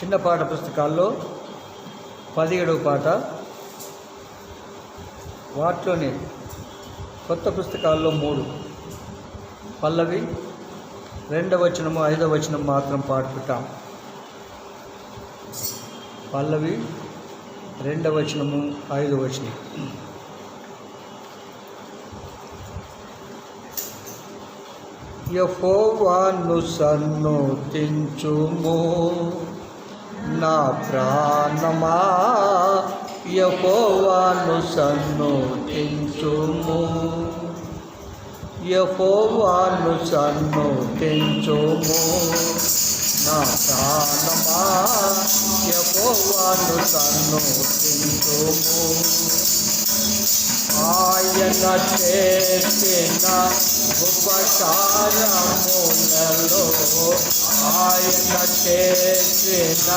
చిన్న పాట పుస్తకాల్లో 17వ పాట, వాటిలోనే కొత్త పుస్తకాల్లో 3 పల్లవి, 2వ వచనము 5వ వచనం మాత్రం పాడుకుంటాం. పల్లవి, 2వ వచనము 5వ వచనం. యెహోవాను సన్నుతించుము నా ప్రాణమా, యెహోవాను సన్నుతించుము, యెహోవాను సన్నుతించుము నా ప్రాణమా, యెహోవాను సన్నుతించుము. ఆయన చేసిన ఉపకారములలో, ఆయన చేసిన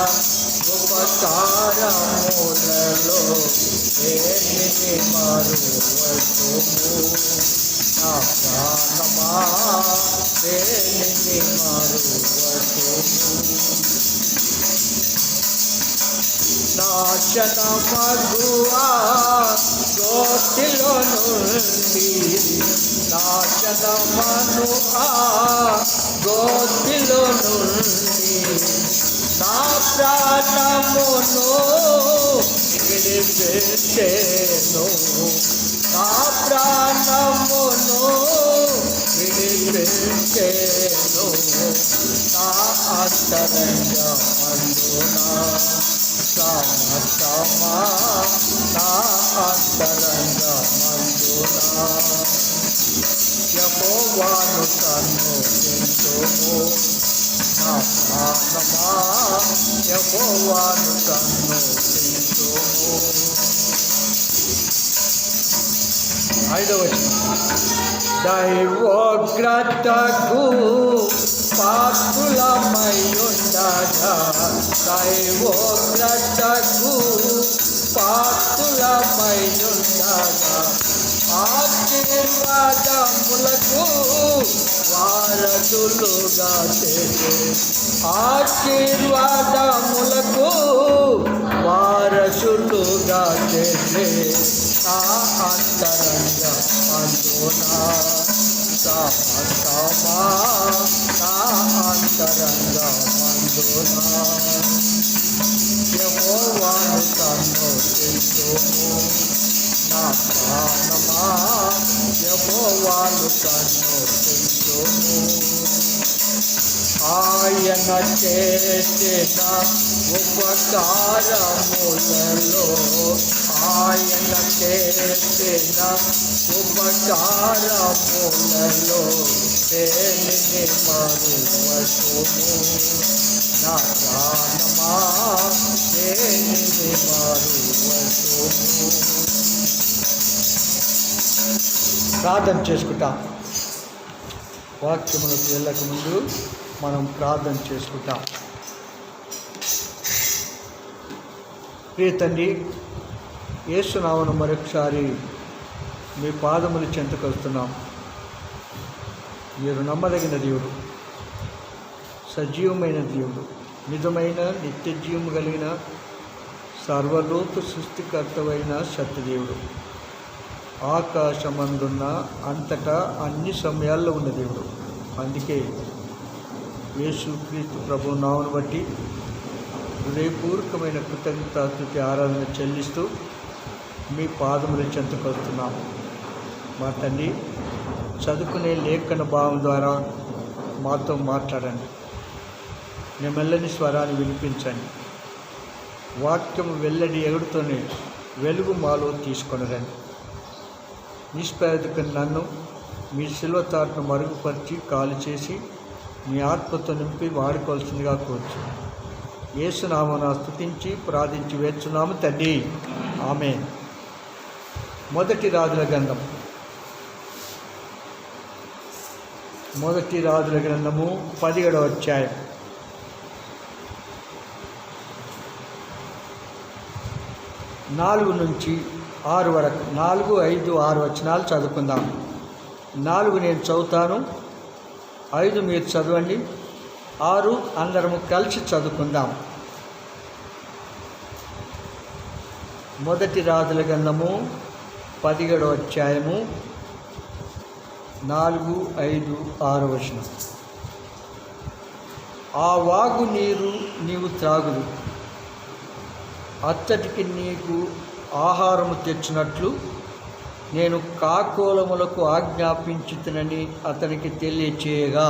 ఉపకారములలో దేనిని మరువకుము నా ప్రాణమా, దేనిని మరువకుము. నాశనమగువా గోతిలో నుండి, నాశనమను ఆ గోతిలో నుండి నా ప్రాణమును విడిపించెను, నా ప్రాణమును విడిపించెను. నా అంతరంగమందున సమస్తమా, నా అంతరంగమందున యెహోవాను సన్నుతించుము నా ప్రాణమా, యెహోవాను సన్నుతించుము. 5వ వచనం. దైవోగ్రతకు పాత్రులమయ్యుండగా, దైవోగ్రతకు పాత్రులమయ్యుండగా ఆశీర్వాదములకు వారసులుగా చేసే, ఆశీర్వాదములకు వారసులుగా చేసే నా అంతరంగమందున సమస్తమా, నా అంతరంగమందున యెహోవాను సన్నుతించుము నా ప్రాణమా, యెహోవాను సన్నుతించుము. ఆయన చేసిన ఉపకారములలో, ఆయన చేసిన ఉపకారములలో దేనిని మరువకుము నా ప్రాణమా, దేనిని మరువకుము. ప్రార్థన చేసుకుంటాం. వాక్యములకు వెళ్ళక ముందు మనం ప్రార్థన చేసుకుంటాం. ప్రియ తండ్రి, యేసు నామమున మరొకసారి మీ పాదములు చెంతకు వస్తున్నాం. మీరు నమ్మదగిన దేవుడు, సజీవమైన దేవుడు, నిజమైన నిత్య జీవము కలిగిన సర్వలోక సృష్టికర్తవైన సత్యదేవుడు, ఆకాశమందున్న అంతటా అన్ని సమయాల్లో ఉన్న దేవుడు. అందుకే యేసుక్రీస్తు ప్రభు నామమును బట్టి హృదయపూర్వకమైన కృతజ్ఞతాస్తుతి ఆరాధన చెల్లిస్తూ మీ పాదముల చెంతకు వస్తున్నాము. మా తండ్రి, చదువుకునే లేఖన భావం ద్వారా మాతో మాట్లాడండి. మీ మెల్లని స్వరాన్ని వినిపించండి. వాక్యము వెల్లడి ఎగుడుతోనే వెలుగు మాలో తీసుకొని రండి. నిష్పేదకు నన్ను మీ శిలువ తాటును మరుగుపరిచి కాలు చేసి మీ ఆత్మతో నింపి వాడుకోవాల్సిందిగా కోరుచు. యేసు నామమున స్తుతించి ప్రార్థించి వేడుచున్నాము తండ్రి, ఆమేన్. మొదటి రాజుల గ్రంథం, మొదటి రాజుల గ్రంథము 17వ అధ్యాయం. 4 నుంచి 6 వరకు, 4, 5, 6 వచనాలు చదువుకుందాం. 4 నేను చదువుతాను, 5 మీరు చదవండి, 6 అందరము కలిసి చదువుకుందాం. మొదటి రాజుల గ్రంథము 17వ అధ్యాయము 4, 5, 6 వచనం. ఆ వాగు నీరు నీవు త్రాగుదు, అచ్చటికి నీకు ఆహారము తెచ్చినట్లు నేను కాకోలములకు ఆజ్ఞాపించుతునని అతనికి తెలియచేయగా,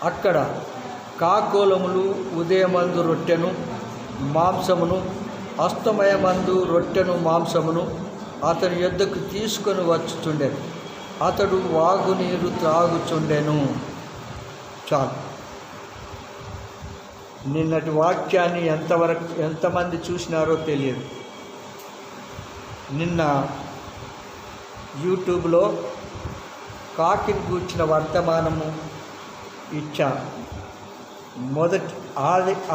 అక్కడ కాకోలములు ఉదయమందు రొట్టెను మాంసమును, అస్తమయమందు రొట్టెను మాంసమును అతని యొద్దకు తీసుకొని వచ్చుచుండెను. అతడు వాగునీరు త్రాగుచుండెను. చాలు. నిన్నటి వాక్యాన్ని ఎంతమంది చూసినారో తెలియదు. నిన్న యూట్యూబ్లో కాకిని గూర్చిన వర్తమానము ఇచ్చా. మొదటి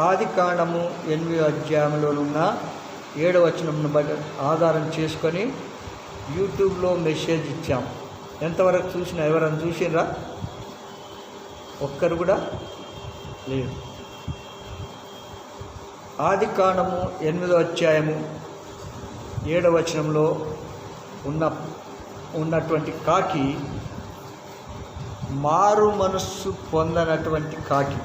ఆది కాండము 8వ అధ్యాయంలోనున్న 7వ వచనంను ఆధారం చేసుకొని యూట్యూబ్లో మెసేజ్ ఇచ్చాం. ఎంతవరకు చూసినా ఎవరైనా చూసినరా? ఒక్కరు కూడా లేదు. ఆది కాండము 8వ అధ్యాయము 7వ వచనంలో ఉన్నటువంటి కాకి మారు మనస్సు పొందనటువంటి కాకి,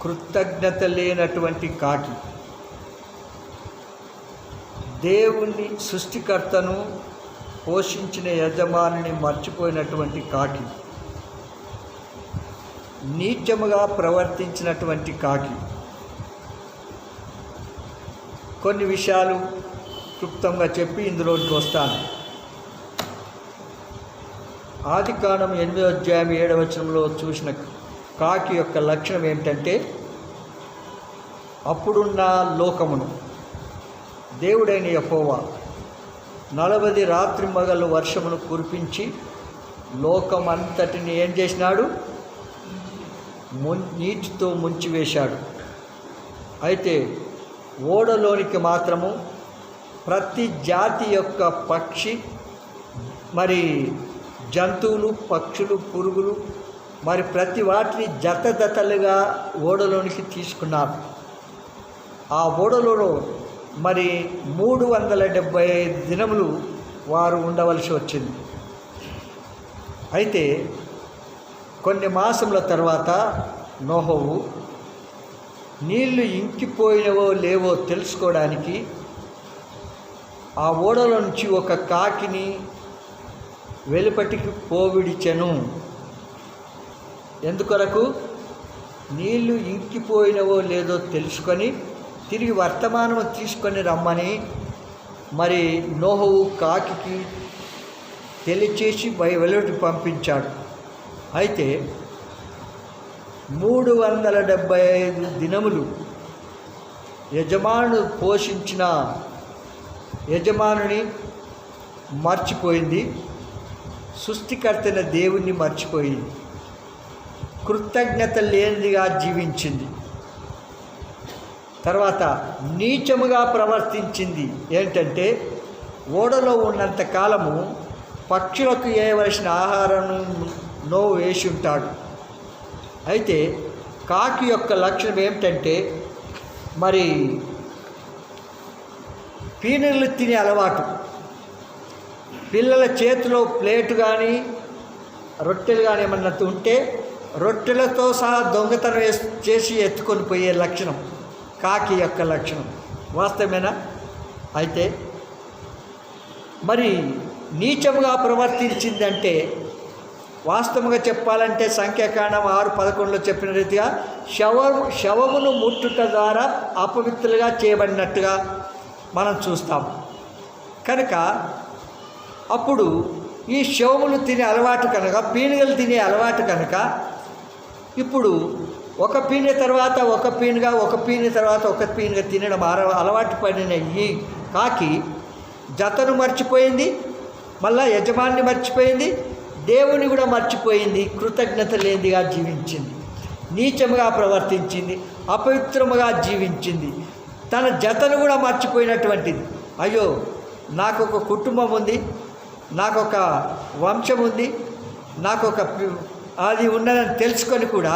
కృతజ్ఞత లేనటువంటి కాకి, దేవుని సృష్టికర్తను పోషించిన యజమానిని మర్చిపోయినటువంటి కాకి, నీచముగా ప్రవర్తించినటువంటి కాకి. కొన్ని విషయాలు క్లుప్తంగా చెప్పి ఇందులోకి వస్తాను. ఆది కాండం 8వ అధ్యాయం 7వ వచనంలో చూసిన కాకి యొక్క లక్షణం ఏమిటంటే, అప్పుడున్న లోకమును దేవుడైన యెహోవా 40 రాత్రి మగలు వర్షమును కురిపించి లోకమంతటిని ఏం చేసినాడు? నీటితో ముంచివేశాడు. అయితే ఓడలోనికి మాత్రము ప్రతి జాతి యొక్క పక్షి, మరి జంతువులు, పక్షులు, పురుగులు, మరి ప్రతి వాటిని జతలుగా ఓడలోనికి తీసుకున్నారు. ఆ ఓడలో మరి 375 దినములు వారు ఉండవలసి వచ్చింది. అయితే కొన్ని మాసముల తర్వాత నోహోవు నీళ్లు ఇంకిపోయినవో లేవో తెలుసుకోవడానికి ఆ ఓడలో నుంచి ఒక కాకిని వెలుపటికి పోవిడిచెను. ఎందుకొరకు? నీళ్లు ఇంకిపోయినవో లేదో తెలుసుకొని తిరిగి వర్తమానం తీసుకొని రమ్మని మరి నోహోవు కాకికి తెలియచేసి వెలుపటికి పంపించాడు. అయితే 375 దినములు యజమానుడు పోషించిన యజమానుని మర్చిపోయింది, సృష్టికర్తైన దేవుణ్ణి మర్చిపోయింది, కృతజ్ఞత లేనిదిగా జీవించింది. తర్వాత నీచముగా ప్రవర్తించింది. ఏంటంటే ఓడలో ఉన్నంత కాలము పక్షులకు వేయవలసిన ఆహారం నోవు వేసి ఉంటాడు. అయితే కాకి యొక్క లక్షణం ఏమిటంటే మరి పీనుగులు తినే అలవాటు. పిల్లల చేతిలో ప్లేటు కానీ రొట్టెలు కానీ ఏమన్నా ఉంటే రొట్టెలతో సహా దొంగతనం చేసి ఎత్తుకొని పోయే లక్షణం కాకి యొక్క లక్షణం. వాస్తవమేనా? అయితే మరి నీచముగా ప్రవర్తించిందంటే వాస్తవంగా చెప్పాలంటే సంఖ్యాకాండం 6:11 చెప్పిన రీతిగా శవమును ముట్టుట ద్వారా అపవిత్రులుగా చేయబడినట్టుగా మనం చూస్తాం. కనుక అప్పుడు ఈ శవములు తినే అలవాటు కనుక, పీనుగలు తినే అలవాటు కనుక, ఇప్పుడు ఒక పీనుగ తర్వాత ఒక పీనుగ తర్వాత ఒక పీనుగ తినడం అలవాటు పడిన ఈ కాకి జతను మర్చిపోయింది, మళ్ళా యజమాన్ని మర్చిపోయింది, దేవుని కూడా మర్చిపోయింది, కృతజ్ఞత లేనిదిగా జీవించింది, నీచముగా ప్రవర్తించింది, అపవిత్రముగా జీవించింది, తన జతను కూడా మర్చిపోయినటువంటిది. అయ్యో, నాకు ఒక కుటుంబం ఉంది, నాకు ఒక వంశం ఉంది, నాకు అది ఉన్నదని తెలుసుకొని కూడా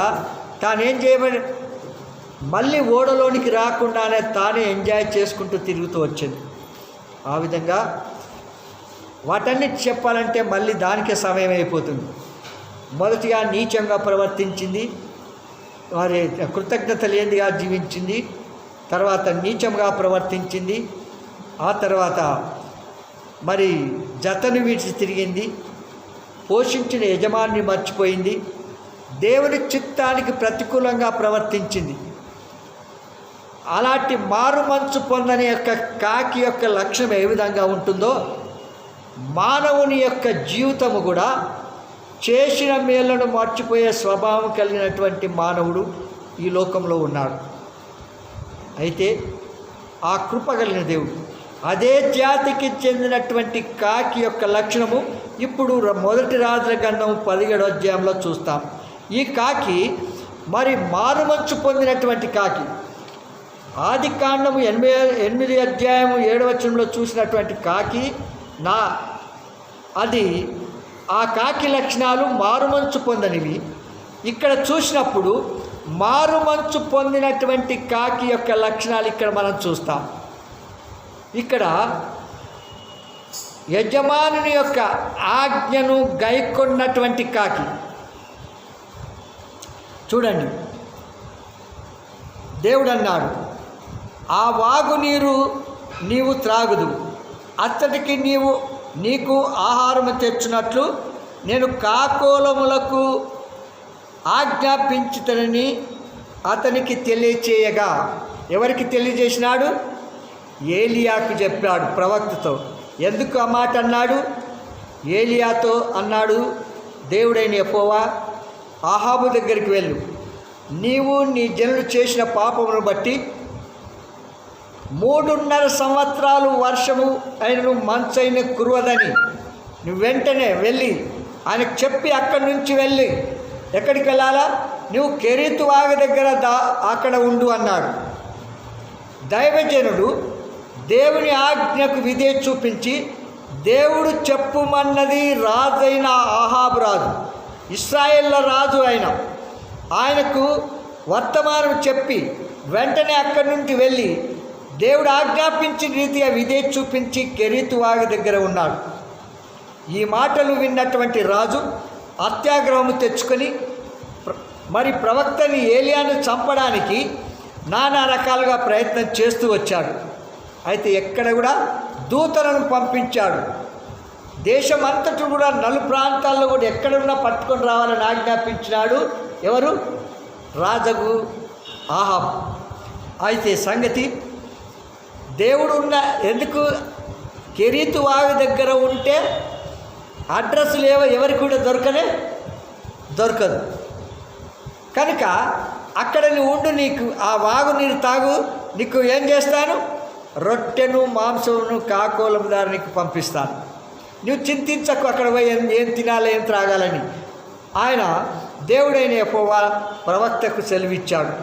తానేం చేయమని మళ్ళీ ఓడలోనికి రాకుండానే తానే ఎంజాయ్ చేసుకుంటూ తిరుగుతూ వచ్చింది. ఆ విధంగా వాటన్నిటి చెప్పాలంటే మళ్ళీ దానికే సమయం అయిపోతుంది. మొదటిగా నీచంగా ప్రవర్తించింది, వారి కృతజ్ఞత లేనిదిగా జీవించింది, తర్వాత నీచంగా ప్రవర్తించింది, ఆ తర్వాత మరి జతను విడిచి తిరిగింది, పోషించిన యజమానిని మర్చిపోయింది, దేవుని చిత్తానికి ప్రతికూలంగా ప్రవర్తించింది. అలాంటి మారుమంచు పొందని యొక్క కాకి యొక్క లక్ష్యం ఏ విధంగా ఉంటుందో మానవుని యొక్క జీవితము కూడా చేసిన మేళ్లను మర్చిపోయే స్వభావం కలిగినటువంటి మానవుడు ఈ లోకంలో ఉన్నాడు. అయితే ఆ కృప కలిగిన దేవుడు అదే జాతికి చెందినటువంటి కాకి యొక్క లక్షణము ఇప్పుడు మొదటి రాజుల గ్రంథం 17వ అధ్యాయంలో చూస్తాం. ఈ కాకి మరి మారుమంచు పొందినటువంటి కాకి. ఆదికాండము 8 అధ్యాయము 7వ వచనంలో చూసినటువంటి కాకి అది ఆ కాకి లక్షణాలు మారుమంచు పొందనివి. ఇక్కడ చూసినప్పుడు మారుమంచు పొందినటువంటి కాకి యొక్క లక్షణాలు ఇక్కడ మనం చూస్తాం. ఇక్కడ యజమానుని యొక్క ఆజ్ఞను గైకొన్నటువంటి కాకి. చూడండి, దేవుడు అన్నాడు, ఆ వాగు నీరు నీవు త్రాగుదు, అతడికి నీకు ఆహారము తెచ్చినట్లు నేను కాకోలములకు ఆజ్ఞాపించుతనని అతనికి తెలియచేయగా. ఎవరికి తెలియజేసినాడు? ఏలియాకు చెప్పాడు, ప్రవక్తతో. ఎందుకు ఆ మాట అన్నాడు? ఏలియాతో అన్నాడు, దేవుడైన యెహోవా ఆహాబు దగ్గరికి వెళ్ళు, నీవు నీ జనులు చేసిన పాపమును బట్టి 3.5 సంవత్సరాలు వర్షము అయినను మంచైన కురవదని నువ్వు వెంటనే వెళ్ళి ఆయనకు చెప్పి అక్కడి నుంచి వెళ్ళి ఎక్కడికి వెళ్ళాలా? నువ్వు కెరీతు వాగు దగ్గర అక్కడ ఉండు అన్నాడు. దైవజనుడు దేవుని ఆజ్ఞకు విధేయత చూపించి దేవుడు చెప్పుమన్నది రాజైన ఆహాబు రాజు, ఇశ్రాయేళ్ల రాజు ఆయనకు వర్తమానం చెప్పి వెంటనే అక్కడి నుండి వెళ్ళి దేవుడు ఆజ్ఞాపించిన రీతిగా విధేయత చూపించి కెరీతు వాగు దగ్గర ఉన్నాడు. ఈ మాటలు విన్నటువంటి రాజు అత్యాగ్రహము తెచ్చుకొని మరి ప్రవక్తని ఏలియాను చంపడానికి నానా రకాలుగా ప్రయత్నం చేస్తూ వచ్చాడు. అయితే ఎక్కడ కూడా దూతలను పంపించాడు. దేశమంతటా కూడా ప్రాంతాల్లో కూడా ఎక్కడున్నా పట్టుకొని రావాలని ఆజ్ఞాపించినాడు. ఎవరు? రాజగు ఆహాబు. అయితే సంగతి దేవుడు ఎందుకు కెరీతు వాగు దగ్గర ఉంటే అడ్రస్లు ఎవరికి కూడా దొరకదు కనుక అక్కడ నువ్వు ఉండు, నీకు ఆ వాగు నీరు తాగు, నీకు ఏం చేస్తాను? రొట్టెను మాంసమును కాకోలం ద్వారా నీకు పంపిస్తాను, నువ్వు చింతించకు అక్కడ పోయి ఏం తినాలి ఏం త్రాగాలని. ఆయన దేవుడైన యెహోవా ప్రవక్తకు సెలవిచ్చాడు.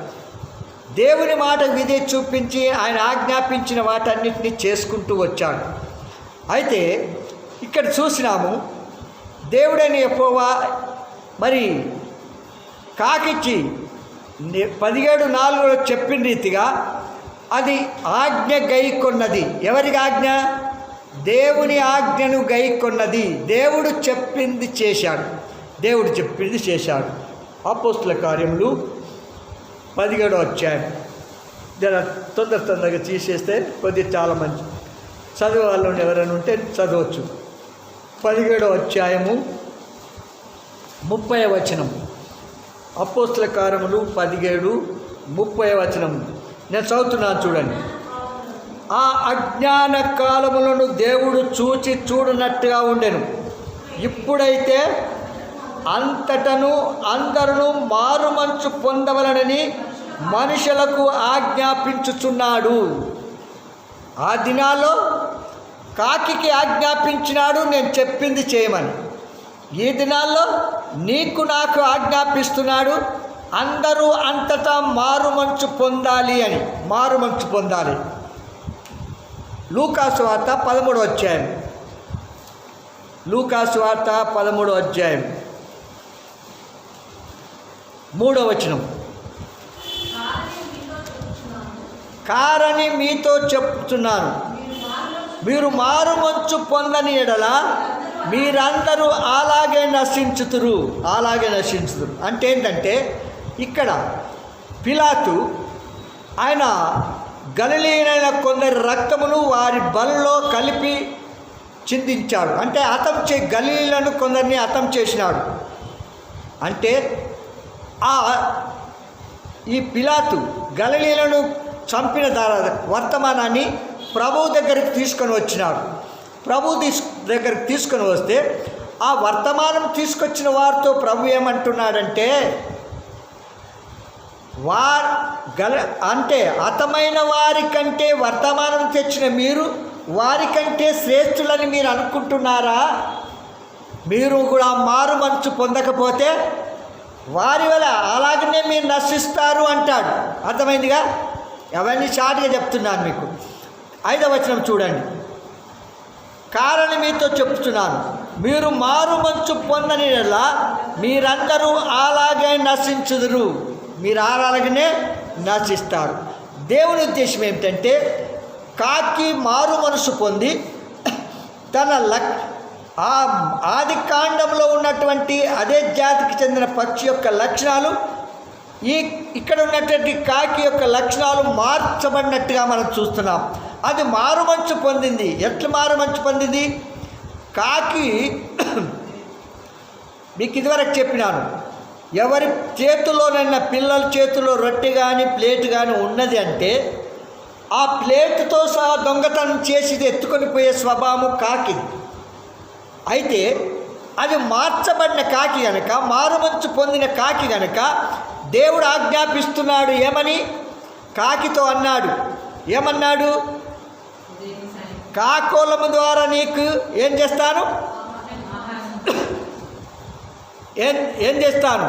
దేవుని మాట విధేయత చూపించి ఆయన ఆజ్ఞాపించిన వాటన్నిటిని చేసుకుంటూ వచ్చాడు. అయితే ఇక్కడ చూసినాము, దేవుడైన యెహోవా మరి కాకిచ్చి 17:4 చెప్పిన రీతిగా అది ఆజ్ఞ గైకొన్నది. ఎవరికి ఆజ్ఞ? దేవుని ఆజ్ఞను గైకొన్నది. దేవుడు చెప్పింది చేశాడు. అపోస్తల కార్యములు 17వ అధ్యాయం. తొందరగా తీసేస్తే కొద్దిగా చాలా మంచి చదువు వాళ్ళు ఎవరైనా ఉంటే చదవచ్చు. 17వ అధ్యాయము 30వ వచనం. అపోస్తల కార్యములు 17:30 వచనం నేను చదువుతున్నాను, చూడండి. ఆ అజ్ఞాన కాలములను దేవుడు చూడనట్టుగా ఉండెను. ఇప్పుడైతే అంతటను అందరూ మారుమంచు పొందవలనని మనుషులకు ఆజ్ఞాపించుచున్నాడు. ఆ దినాల్లో కాకికి ఆజ్ఞాపించినాడు, నేను చెప్పింది చేయమని. ఈ దినాల్లో నీకు నాకు ఆజ్ఞాపిస్తున్నాడు, అందరూ అంతటా మారుమంచు పొందాలి అని. మారుమంచు పొందాలి. లూకాసు వార్త 13వ అధ్యాయం. లూకాసు వార్త 13వ అధ్యాయం 3వ వచనం. కారని మీతో చెప్తున్నాను, మీరు మారుమంచు పొందని ఎడల మీరందరూ అలాగే నశించుతురు. అంటే ఏంటంటే ఇక్కడ పిలాతు ఆయన గలిలీయులైన కొందరి రక్తమును వారి బలలో కలిపి చిందించాడు. అంటే గలిలీయులను కొందరిని హతం చేసినాడు. అంటే ఈ పిలాతు గలిలీయులను చంపిన వర్తమానాన్ని ప్రభు దగ్గరికి తీసుకొని వచ్చినాడు. దగ్గరికి తీసుకొని వస్తే ఆ వర్తమానం తీసుకొచ్చిన వారితో ప్రభు ఏమంటున్నాడంటే, అంటే హతమైన వారి కంటే వర్తమానం తెచ్చిన మీరు వారికంటే శ్రేష్ఠులని మీరు అనుకుంటున్నారా? మీరు కూడా మారు మనసు పొందకపోతే వారి వల్ల అలాగనే మీరు నశిస్తారు అంటాడు. అర్థమైందిగా? అవన్నీ షార్ట్గా చెప్తున్నాను మీకు. 5వ వచనం చూడండి. కారణం మీతో చెప్తున్నాను, మీరు మారు మనసు పొందని ఎడల మీరందరూ అలాగే నశించుదురు. మీరు అలాగనే నశిస్తారు. దేవుని ఉద్దేశం ఏమిటంటే, కాకి మారు మనసు పొంది తన ఆది కాండంలో ఉన్నటువంటి అదే జాతికి చెందిన పక్షి యొక్క లక్షణాలు ఇక్కడ ఉన్నటువంటి కాకి యొక్క లక్షణాలు మార్చబడినట్టుగా మనం చూస్తున్నాం. అది మారు మనసు పొందింది. ఎట్లా మారు మనసు పొందింది? కాకి మీకు ఇదివరకు చెప్పినాను, ఎవరి చేతిలోనైనా పిల్లల చేతిలో రొట్టె కానీ ప్లేట్ కానీ ఉన్నది అంటే ఆ ప్లేటుతో సహా దొంగతనం చేసి ఎత్తుకొని పోయే స్వభావం కాకిది. అయితే అది మార్చబడిన కాకి గనక, మారుమంచు పొందిన కాకి గనక దేవుడు ఆజ్ఞాపిస్తున్నాడు. ఏమని? కాకితో అన్నాడు. ఏమన్నాడు? కాకోలము ద్వారా నీకు ఏం చేస్తాను? ఏం చేస్తాను?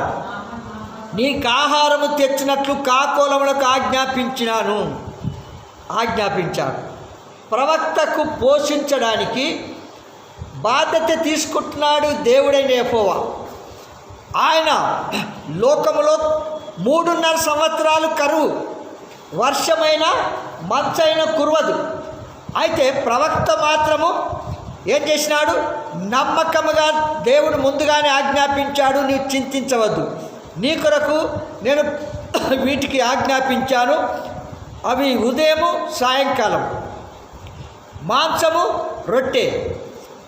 నీకు ఆహారము తెచ్చినట్లు కాకోలములకు ఆజ్ఞాపించాడు. ప్రవక్తకు పోషించడానికి బాధ్యత తీసుకుంటున్నాడు దేవుడైన యెహోవా. ఆయన లోకములో 3.5 సంవత్సరాలు కరువు, వర్షమైన మంచైన కురవదు. అయితే ప్రవక్త మాత్రము ఏం చేసినాడు? నమ్మకముగా దేవుడు ముందుగానే ఆజ్ఞాపించాడు, నీవు చింతించవద్దు, నీ కొరకు నేను వీటికి ఆజ్ఞాపించాను. అవి ఉదయము సాయంకాలం మాంసము రొట్టె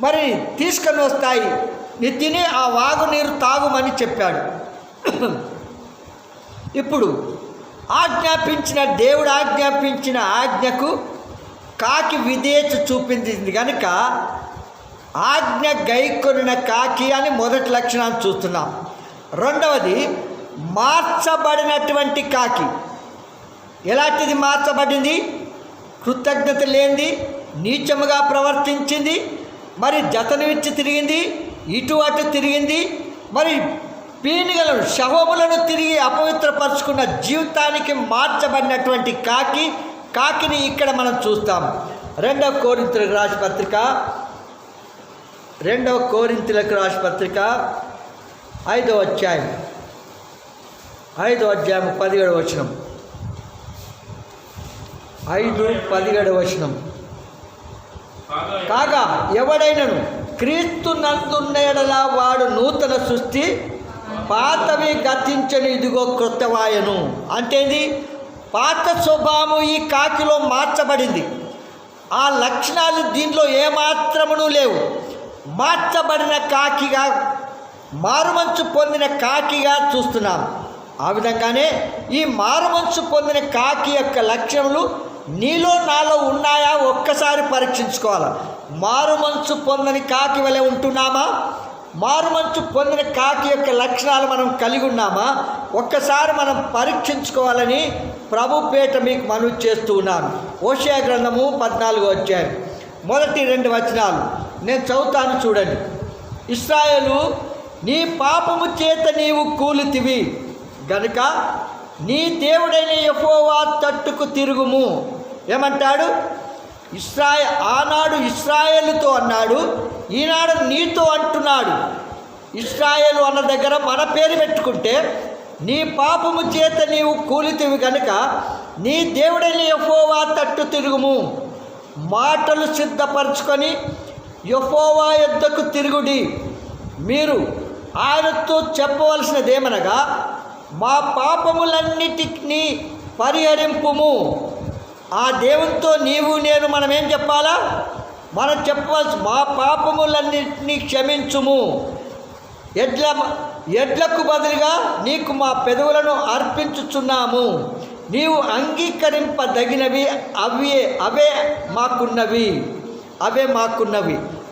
మరి తీసుకొని వస్తాయి, నీ తిని ఆ వాగు నీరు తాగుమని చెప్పాడు. ఇప్పుడు దేవుడు ఆజ్ఞాపించిన ఆజ్ఞకు కాకి విధేయత చూపించింది కనుక ఆజ్ఞ గైకొనిన కాకి అని మొదటి లక్షణాన్ని చూస్తున్నాం. రెండవది మార్చబడినటువంటి కాకి. ఎలాంటిది మార్చబడింది? కృతజ్ఞత లేనిది, నీచముగా ప్రవర్తించింది, మరి జతను ఇచ్చి తిరిగింది, ఇటు అటు తిరిగింది, మరి పీనుగలను శవములను తిరిగి అపవిత్రపరుచుకున్న జీవితానికి మార్చబడినటువంటి కాకిని ఇక్కడ మనం చూస్తాం. 2వ కొరింథీయులకు రాసిన పత్రిక 5వ అధ్యాయం 17వ వచనం. 5:17 వచనం. కాగా ఎవడైనను క్రీస్తు నందున్న యెడల వాడు నూతన సృష్టి, పాతవి గతించని ఇదిగో క్రొత్తవాయను. అంటేంది? పాత స్వభావం ఈ కాకిలో మార్చబడింది. ఆ లక్షణాలు దీనిలో ఏమాత్రమును లేవు. మార్చబడిన కాకిగా, మారుమంచు పొందిన కాకిగా చూస్తున్నాం. ఆ విధంగానే ఈ మారుమంచు పొందిన కాకి యొక్క లక్షణములు నీలో నాలో ఉన్నాయా? ఒక్కసారి పరీక్షించుకోవాలి. మారుమంచు పొందని కాకి వలె ఉంటున్నామా? మారుమంచు పొందిన కాకి యొక్క లక్షణాలు మనం కలిగి ఉన్నామా? ఒక్కసారి మనం పరీక్షించుకోవాలని ప్రభు పేట మీకు మనవి చేస్తూ ఉన్నాను. హోషేయ గ్రంథము 14వ అధ్యాయం మొదటి 2 వచనాలు నేను చదువుతాను, చూడండి. ఇశ్రాయేలు, నీ పాపము చేత నీవు కూలితివి గనుక నీ దేవుడైన యెహోవా తట్టుకు తిరుగుము. ఏమంటాడు? ఆనాడు ఇశ్రాయేలుతో అన్నాడు, ఈనాడు నీతో అంటున్నాడు. ఇశ్రాయేలు అన్న దగ్గర మన పేరు పెట్టుకుంటే నీ పాపము చేత నీవు కూలితివి గనుక నీ దేవుడైన యెహోవా తట్టు తిరుగుము. మాటలు సిద్ధపరచుకొని యెహోవా యొద్దకు తిరుగుడి. మీరు ఆయనతో చెప్పవలసినదేమనగా, మా పాపములన్నిటినీ పరిహరింపుము. ఆ దేవునితో నీవు నేను మనమేం చెప్పాలా? మనం చెప్పవలసి, మా పాపములన్నిటినీ క్షమించుము. ఎడ్లకు బదులుగా నీకు మా పెదవులను అర్పించుచున్నాము. నీవు అంగీకరింపదగినవి అవే మాకున్నవి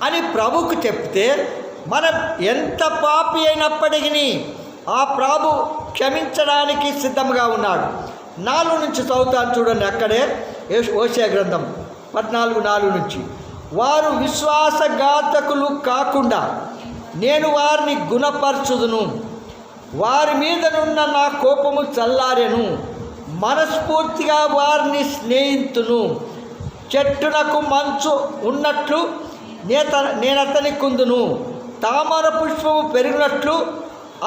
అని ప్రభుకు చెప్తే, మనం ఎంత పాపి అయినప్పటికీ ఆ ప్రభు క్షమించడానికి సిద్ధంగా ఉన్నాడు. 4 నుంచి చదువుతాను చూడండి. అక్కడే హోషేయ గ్రంథం 14:4 నుంచి, వారు విశ్వాసఘాతకులు కాకుండా నేను వారిని గుణపరచుదును. వారి మీదనున్న నా కోపము చల్లారెను. మనస్ఫూర్తిగా వారిని స్నేహితును. చెట్టునకు మంచు ఉన్నట్లు నేనతని కుందును. తామర పుష్పము పెరిగినట్లు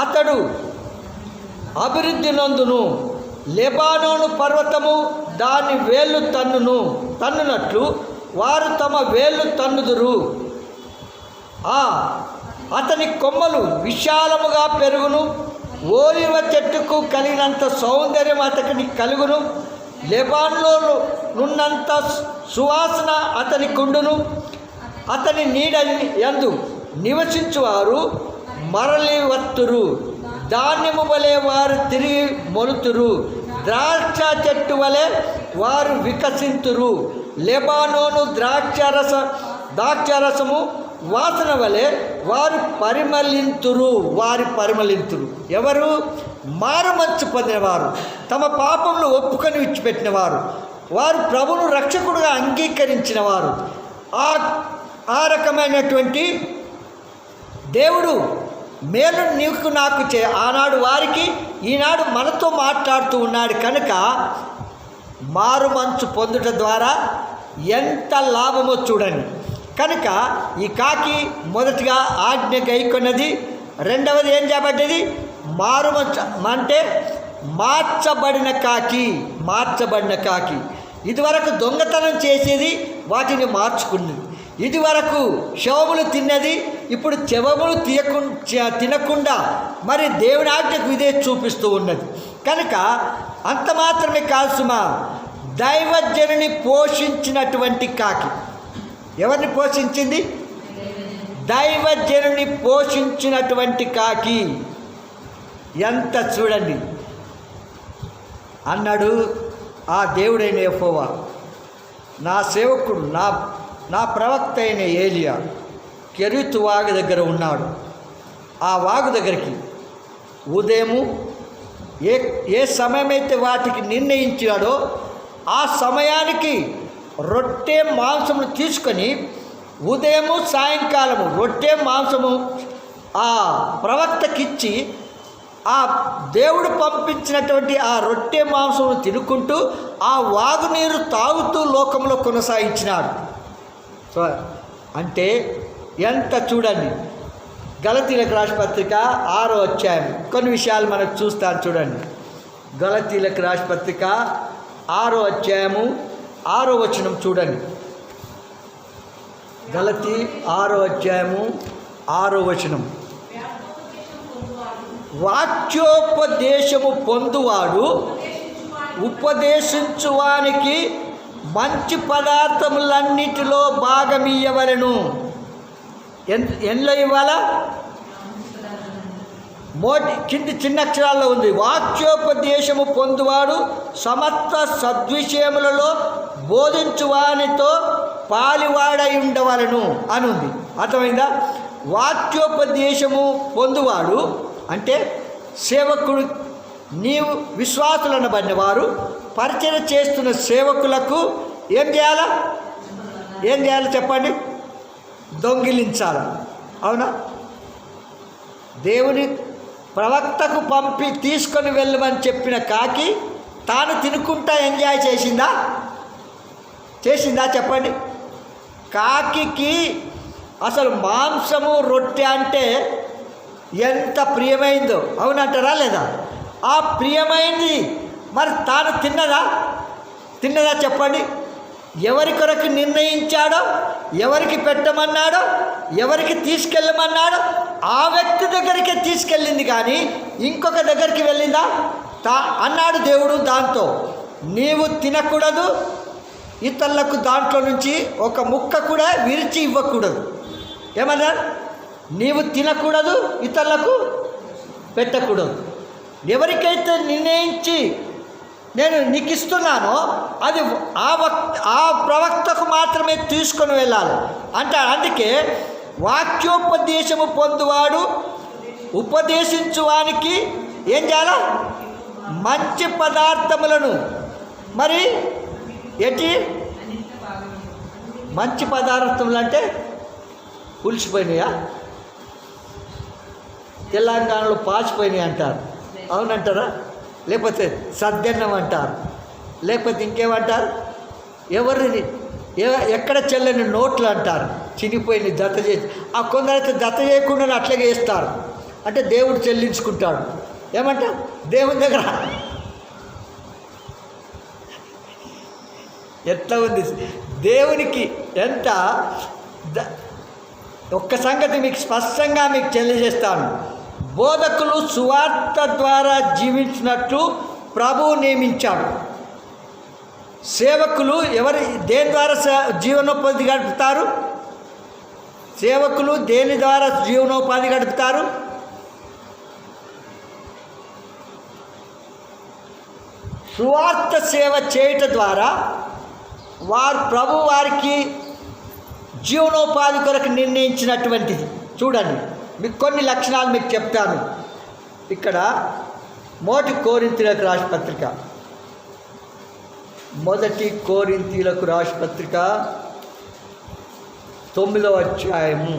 అతడు అభివృద్ధి నందును. లెబానోను పర్వతము దాని వేళ్ళు తన్నునట్లు వారు తమ వేళ్ళు తన్నుదురు. అతని కొమ్మలు విశాలముగా పెరుగును. ఓలివ చెట్టుకు కలిగినంత సౌందర్యం అతనికి కలుగును. లెబాన్లో నున్నంత సువాసన అతని కుండును. అతని నీడ యందు నివసించువారు మరలి వత్తురు. ధాన్యము వలె వారు తిరిగి మొలుతురు. ద్రాక్ష చెట్టు వలె వారు వికసింతురు. లెబానోను ద్రాక్షరసము వాసన వలె వారు పరిమళింతురు. ఎవరు? మారుమనసు పొందినవారు, తమ పాపములు ఒప్పుకొని విడిచిపెట్టినవారు, వారు ప్రభువును రక్షకుడుగా అంగీకరించిన వారు. ఆ రకమైనటువంటి దేవుడు మేలు నీకు నాకు ఆనాడు వారికి, ఈనాడు మనతో మాట్లాడుతూ ఉన్నాడు. కనుక మారుమనసు పొందుట ద్వారా ఎంత లాభమో చూడండి. కనుక ఈ కాకి మొదటిగా ఆజ్ఞ గైకొన్నది. రెండవది ఏం చేయబడ్డది? మారుమనసు అంటే మార్చబడిన కాకి. ఇదివరకు దొంగతనం చేసేది, వాటిని మార్చుకున్నది. ఇదివరకు శవములు తిన్నది, ఇప్పుడు శవములు తినకుండా మరి దేవుని ఆజ్ఞకు విధేయత చూపిస్తూ ఉన్నది. కనుక అంత మాత్రమే కాదు సుమా, దైవజనుని పోషించినటువంటి కాకి. ఎవరిని పోషించింది? దైవజనుని పోషించినటువంటి కాకి. ఎంత చూడండి అన్నాడు ఆ దేవుడైన యెహోవా, నా సేవకుడు నా ప్రవక్త అయిన ఏలియా కెరీతు వాగు దగ్గర ఉన్నాడు. ఆ వాగు దగ్గరికి ఉదయము ఏ సమయమైతే వాటికి నిర్ణయించాడో ఆ సమయానికి రొట్టె మాంసమును తీసుకొని ఉదయము సాయంకాలము రొట్టె మాంసము ఆ ప్రవక్తకిచ్చి ఆ దేవుడు పంపించినటువంటి ఆ రొట్టె మాంసమును తినుకుంటూ ఆ వాగునీరు తాగుతూ లోకంలో కొనసాగించినాడు. సో అంటే ఎంత చూడండి. గలతీలకు రాసిన పత్రిక 6వ అధ్యాయం కొన్ని విషయాలు మనకు చూస్తాను చూడండి. గలతీలకు రాసిన పత్రిక 6వ అధ్యాయము 6వ వచనం చూడండి. గలతీ 6వ అధ్యాయము 6వ వచనం, వాక్యోపదేశము పొందువాడు ఉపదేశించువానికి మంచి పదార్థములన్నిటిలో భాగమియ్యవలెను. ఎందులో ఇవ్వాలా? కింది చిన్న అక్షరాల్లో ఉంది. వాక్యోపదేశము పొందువాడు సమస్త సద్విషయములలో బోధించువానితో పాలివాడై ఉండవలను అని ఉంది. అర్థమైందా? వాక్యోపదేశము పొందువాడు అంటే సేవకుడు. నీవు విశ్వాసులనబడిన వారు పరిచయం చేస్తున్న సేవకులకు ఏం చేయాలా? చెప్పండి. దొంగిలించాలి. అవునా? దేవుని ప్రవక్తకు తీసుకొని వెళ్ళమని చెప్పిన కాకి తాను తినుకుంటా ఎంజాయ్ చేసిందా? చెప్పండి. కాకికి అసలు మాంసము రొట్టె అంటే ఎంత ప్రియమైందో, అవునంటారా లేదా? ఆ ప్రియమైంది మరి తాను తిన్నదా చెప్పండి? ఎవరి కొరకు నిర్ణయించాడో, ఎవరికి పెట్టమన్నాడో, ఎవరికి తీసుకెళ్ళమన్నాడో ఆ వ్యక్తి దగ్గరికే తీసుకెళ్ళింది, కానీ ఇంకొక దగ్గరికి వెళ్ళిందా? అన్నాడు దేవుడు దాంతో, నీవు తినకూడదు, ఇతరులకు దాంట్లో నుంచి ఒక ముక్క కూడా విరిచి ఇవ్వకూడదు. ఏమన్నారు? నీవు తినకూడదు, ఇతరులకు పెట్టకూడదు. ఎవరికైతే నిర్ణయించి నేను నీకు ఇస్తున్నానో అది ఆ ప్రవక్తకు మాత్రమే తీసుకొని వెళ్ళాలి అందుకే వాక్యోపదేశము పొందువాడు ఉపదేశించువానికి ఏం చేయాలి? మంచి పదార్థములను, మరి ఏంటి మంచి పదార్థములు అంటే పులిసిపోయినాయా? తెలంగాణలో పాచిపోయినాయి అంటారు, అవునంటారా? లేకపోతే సద్దన్నం అంటారు, లేకపోతే ఇంకేమంటారు? ఎక్కడ చెల్లని నోట్లు అంటారు, చినిపోయిన జత చేసి. ఆ కొందరైతే జత చేయకుండా అట్లాగే వేస్తారు, అంటే దేవుడు చెల్లించుకుంటాడు. ఏమంట? దేవుని దగ్గర ఎట్లా ఉంది దేవునికి ఎంత ఒక్క సంగతి మీకు స్పష్టంగా మీకు తెలియజేస్తాను. బోధకులు సువార్త ద్వారా జీవించినట్లు ప్రభువు నియమించాడు. సేవకులు దేని ద్వారా జీవనోపాధి గడుపుతారు? సేవకులు దేని ద్వారా జీవనోపాధి గడుపుతారు? సువార్త సేవ చేయటం ద్వారా ప్రభు వారికి జీవనోపాధి కొరకు నిర్ణయించినటువంటిది. చూడండి, మీకు కొన్ని లక్షణాలు మీకు చెప్తాను. ఇక్కడ మొదటి కోరింథీయులకు రాసిన పత్రిక, మొదటి కోరింథీయులకు రాసిన పత్రిక 9వ అధ్యాయము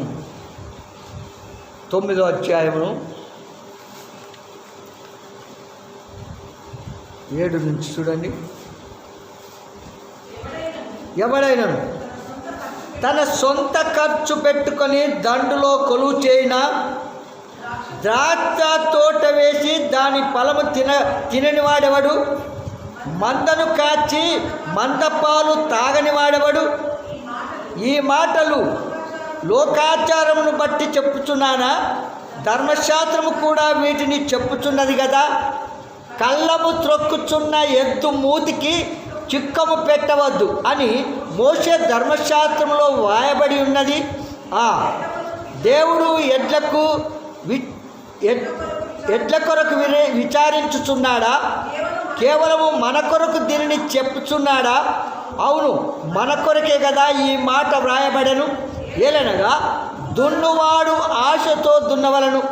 7 నుంచి చూడండి. ఎవడైనాను తన సొంత ఖర్చు పెట్టుకొని దండులో కొలువు చేయిన, ద్రాక్ష తోట వేసి దాని ఫలము తినని వాడెవడు? మందను కాచి మందపాలు తాగని వాడెవడు? ఈ మాటలు లోకాచారమును బట్టి చెప్పుచున్నానా? ధర్మశాస్త్రము కూడా వీటిని చెప్పుచున్నది కదా. కళ్ళము త్రొక్కుచున్న ఎద్దు మూతికి చిక్కము పెట్టవద్దు అని మోషే ధర్మశాస్త్రంలో వాయబడి ఉన్నది. దేవుడు ఎడ్ల కొరకు విచారించుచున్నాడా? కేవలము మన కొరకు దీనిని చెప్పుచున్నాడా? అవును, మన కొరకే కదా ఈ మాట వ్రాయబడెను. ఏలనగా దున్నువాడు ఆశతో దున్నవలను,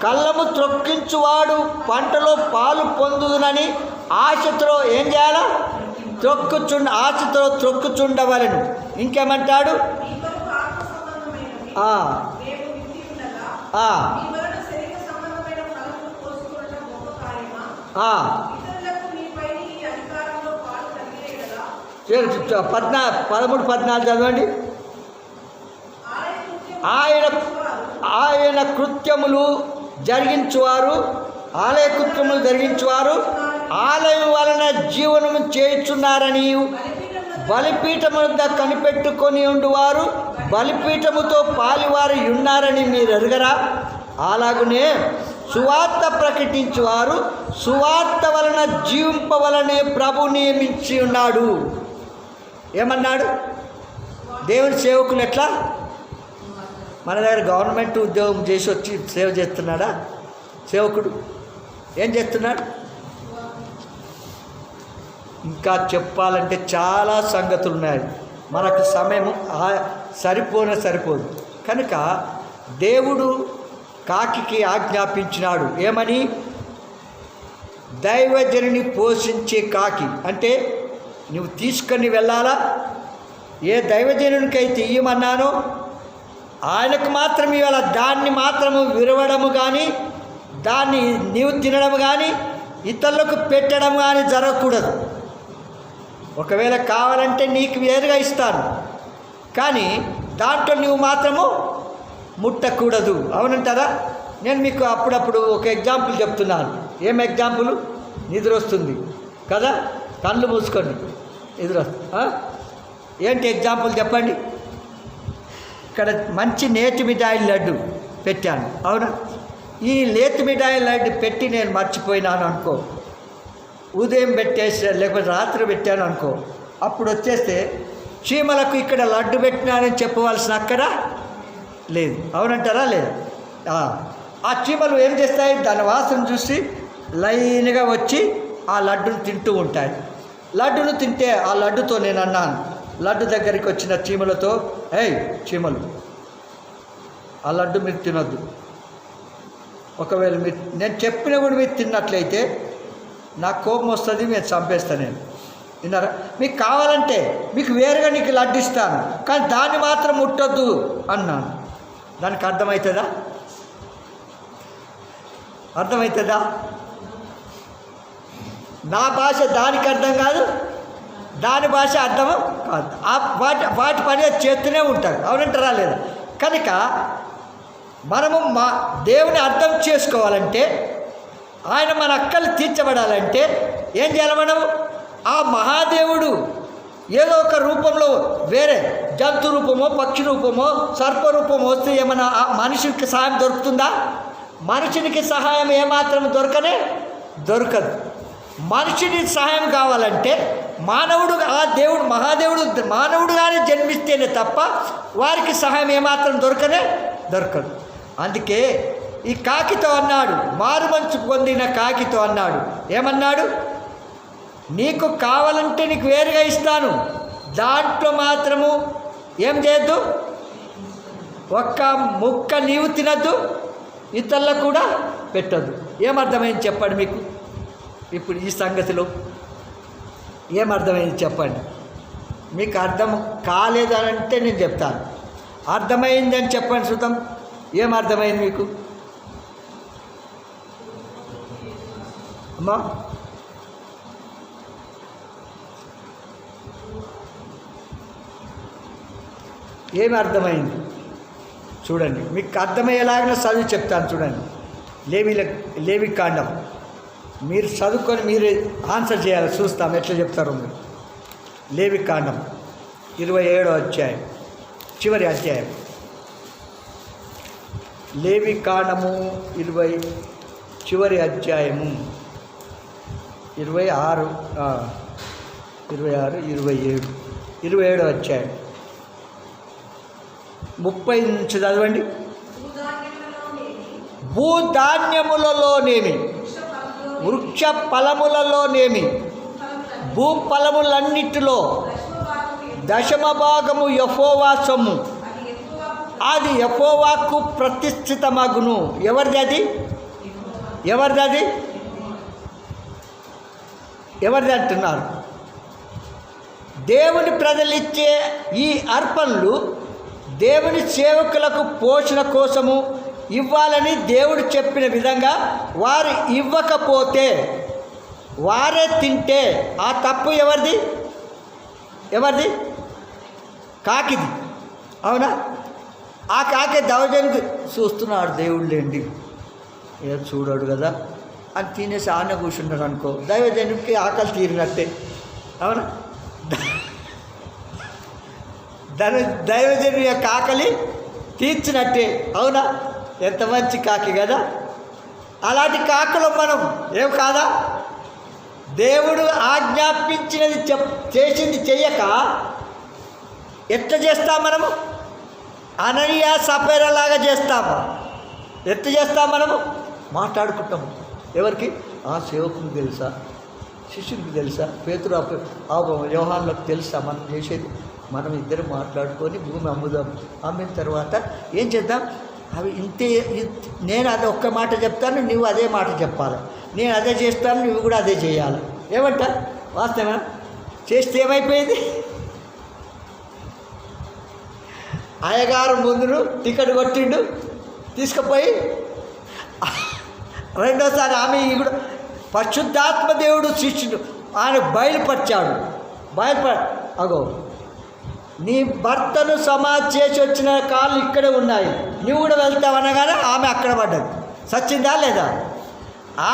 కళ్ళము త్రొక్కించువాడు పంటలో పాలు పొందుదునని ఆశతో ఏం చేయాలా? ఆశతో త్రొక్కుచుండవలను. ఇంకేమంటాడు? చేరు 13-14 చదవండి. ఆయన కృత్యములు జరిగించువారు, ఆలయ కృత్యములు జరిగించువారు ఆలయం వలన జీవనము చేయుచున్నారని బలిపీఠము వద్ద కనిపెట్టుకొని ఉండువారు బలిపీఠముతో పాలివారు ఉన్నారని మీరు ఎరుగరా? అలాగునే సువార్త ప్రకటించువారు సువార్త వలన జీవింపవలనే ప్రభు నియమించి ఉన్నాడు. ఏమన్నాడు? దేవుని సేవకులు ఎట్లా? మన దగ్గర గవర్నమెంట్ ఉద్యోగం చేసి వచ్చి సేవ చేస్తున్నాడా? సేవకుడు ఏం చేస్తున్నాడు? ఇంకా చెప్పాలంటే చాలా సంగతులు ఉన్నాయి, మనకు సమయం సరిపోదు. కనుక దేవుడు కాకికి ఆజ్ఞాపించినాడు. ఏమని? దైవజనుని పోషించే కాకి అంటే నువ్వు తీసుకొని వెళ్ళాలా? ఏ దైవజనునికైతే ఇయ్యమన్నానో ఆయనకు మాత్రం ఇవాళ దాన్ని మాత్రము విరవడము కానీ దాన్ని నీవు తినడం కానీ ఇతరులకు పెట్టడం కానీ జరగకూడదు. ఒకవేళ కావాలంటే నీకు వేరుగా ఇస్తాను, కానీ దాంట్లో నువ్వు మాత్రము ముట్టకూడదు. అవునంటారా? నేను మీకు అప్పుడప్పుడు ఒక ఎగ్జాంపుల్ చెప్తున్నాను. ఏం ఎగ్జాంపుల్? నిద్ర వస్తుంది కదా, కళ్ళు మూసుకోండి, నిద్ర వస్తుంది. ఏంటి ఎగ్జాంపుల్ చెప్పండి? ఇక్కడ మంచి నేతి మిఠాయి లడ్డు పెట్టాను, అవునా? ఈ నేతి మిఠాయి లడ్డు పెట్టి నేను మర్చిపోయినాను అనుకో, ఉదయం పెట్టేసి లేకపోతే రాత్రి పెట్టాను అనుకో, అప్పుడు వచ్చేస్తే చీమలకు ఇక్కడ లడ్డు పెట్టినానని చెప్పవలసిన అక్కడ లేదు, అవునంటారా? లేదు. ఆ చీమలు ఏం చేస్తాయి? దాని వాసన చూసి లైన్గా వచ్చి ఆ లడ్డును తింటూ ఉంటాయి. లడ్డును తింటే ఆ లడ్డుతో నేను అన్నాను, లడ్డు దగ్గరికి వచ్చిన చీమలతో, ఏయ్ చీమలు, ఆ లడ్డు మీరు తినొద్దు. ఒకవేళ మీరు నేను చెప్పినా కూడా మీరు తిన్నట్లయితే నాకు కోపం వస్తుంది, నేను చంపేస్తాను. నేను విన్నారా? మీకు కావాలంటే మీకు వేరుగా నీకు లడ్డు ఇస్తాను, కానీ దాన్ని మాత్రం ముట్టొద్దు అన్నాను. దానికి అర్థమవుతుందా? అర్థమవుతుందా? నా భాష దానికి అర్థం కాదు, దాని భాష అర్థం కాదు. వాటి పని చేస్తూనే ఉంటారు, అవునంటారా? లేదా? కనుక మనము దేవుని అర్థం చేసుకోవాలంటే, ఆయన మన అక్కలు తీర్చబడాలంటే ఏం చేయాలి? మనం ఆ మహాదేవుడు ఏదో ఒక రూపంలో, వేరే జంతు రూపమో, పక్షి రూపమో, సర్ప రూపమో వస్తే ఏమైనా ఆ మనిషికి సహాయం దొరుకుతుందా? మనుషునికి సహాయం ఏమాత్రం దొరకదు. మనిషిని సహాయం కావాలంటే మానవుడు, ఆ దేవుడు మహాదేవుడు మానవుడుగానే జన్మిస్తేనే తప్ప వారికి సహాయం ఏమాత్రం దొరకదు. అందుకే ఈ కాకితో అన్నాడు, మారు మనసు పొందిన కాకితో అన్నాడు, ఏమన్నాడు? నీకు కావాలంటే నీకు వేరుగా ఇస్తాను, దాంట్లో మాత్రము ఏం చేయొద్దు, ఒక్క ముక్క నీవు తినద్దు, ఇతరులకు కూడా పెట్టద్దు. ఏమర్థమైంది చెప్పండి మీకు? ఇప్పుడు ఈ సంగతిలో ఏమర్థమైంది చెప్పండి? మీకు అర్థం కాలేదనంటే నేను చెప్తాను, అర్థమైందని చెప్పండి చూద్దాం. ఏమర్థమైంది మీకు అమ్మా? ఏమి అర్థమైంది చూడండి. మీకు అర్థమయ్యేలాగా చదివి చెప్తాను చూడండి. లేవి కాండం మీరు చదువుకొని మీరు ఆన్సర్ చేయాలి, చూస్తాం ఎట్లా చెప్తారు మీరు. లేవి కాండం 27వ అధ్యాయం, చివరి అధ్యాయం. లేవి కాండము 20 చివరి అధ్యాయము 26, 27, 27వ అధ్యాయం 30 నుంచి చదవండి. భూధాన్యములలోనేమి, వృక్ష ఫలములలోనేమి, భూఫలములన్నిటిలో 10వ భాగము యెహోవా సొమ్ము, అది యెహోవాకు ప్రతిష్ఠితమగును. ఎవరిది అది? ఎవరిది అంటున్నారు? దేవుని ప్రజలిచ్చే ఈ అర్పణలు దేవుని సేవకులకు పోషణ కోసము ఇవ్వాలని దేవుడు చెప్పిన విధంగా వారు ఇవ్వకపోతే, వారే తింటే ఆ తప్పు ఎవరిది? కాకిది, అవునా? ఆ కాకి దౌర్జన్యం చూస్తున్నాడు, దేవుడు లేండి ఏం చూడాడు కదా అని తినేసి ఆన కూర్చుంటాడు అనుకో, దైవజనుడికి ఆకలి తీరినట్టే, అవునా? దైవజనుడి యొక్క ఆకలి తీర్చినట్టే, అవునా? ఎంత మంచి కాకి కదా. అలాంటి కాకులు మనం ఏం కాదా? దేవుడు ఆజ్ఞాపించినది చేసింది చెయ్యక ఎట్లా చేస్తాం మనము? అననీయ సపేరలాగా చేస్తాము. ఎట్లా చేస్తాం మనము? మాట్లాడుకుంటాము. ఎవరికి? ఆ సేవకునికి తెలుసా, శిష్యునికి తెలుసా, పేతురు యోహానులకు తెలుసా మనం చేసేది? మనం ఇద్దరు మాట్లాడుకొని భూమి అమ్ముదాం, అమ్మిన తర్వాత ఏం చేద్దాం? అవి ఇంతే, నేను అదే ఒక్క మాట చెప్తాను, నువ్వు అదే మాట చెప్పాలి, నేను అదే చేస్తాను, నువ్వు కూడా అదే చేయాలి. ఏమంటా? వాస్తవమేనా? చేస్తే ఏమైపోయింది? అయ్యగారు ముందును టికెట్ కొట్టిండు, తీసుకుపోయి రెండోసారి ఆమె కూడా పరిశుద్ధాత్మ దేవుడు శిష్యుడు ఆయన బయలుపరిచాడు. అగో నీ భర్తను సమాధి చేసి వచ్చిన కాళ్ళు ఇక్కడే ఉన్నాయి, నువ్వు కూడా వెళ్తావనగానే ఆమె అక్కడ పడ్డది. సచ్చిందా లేదా?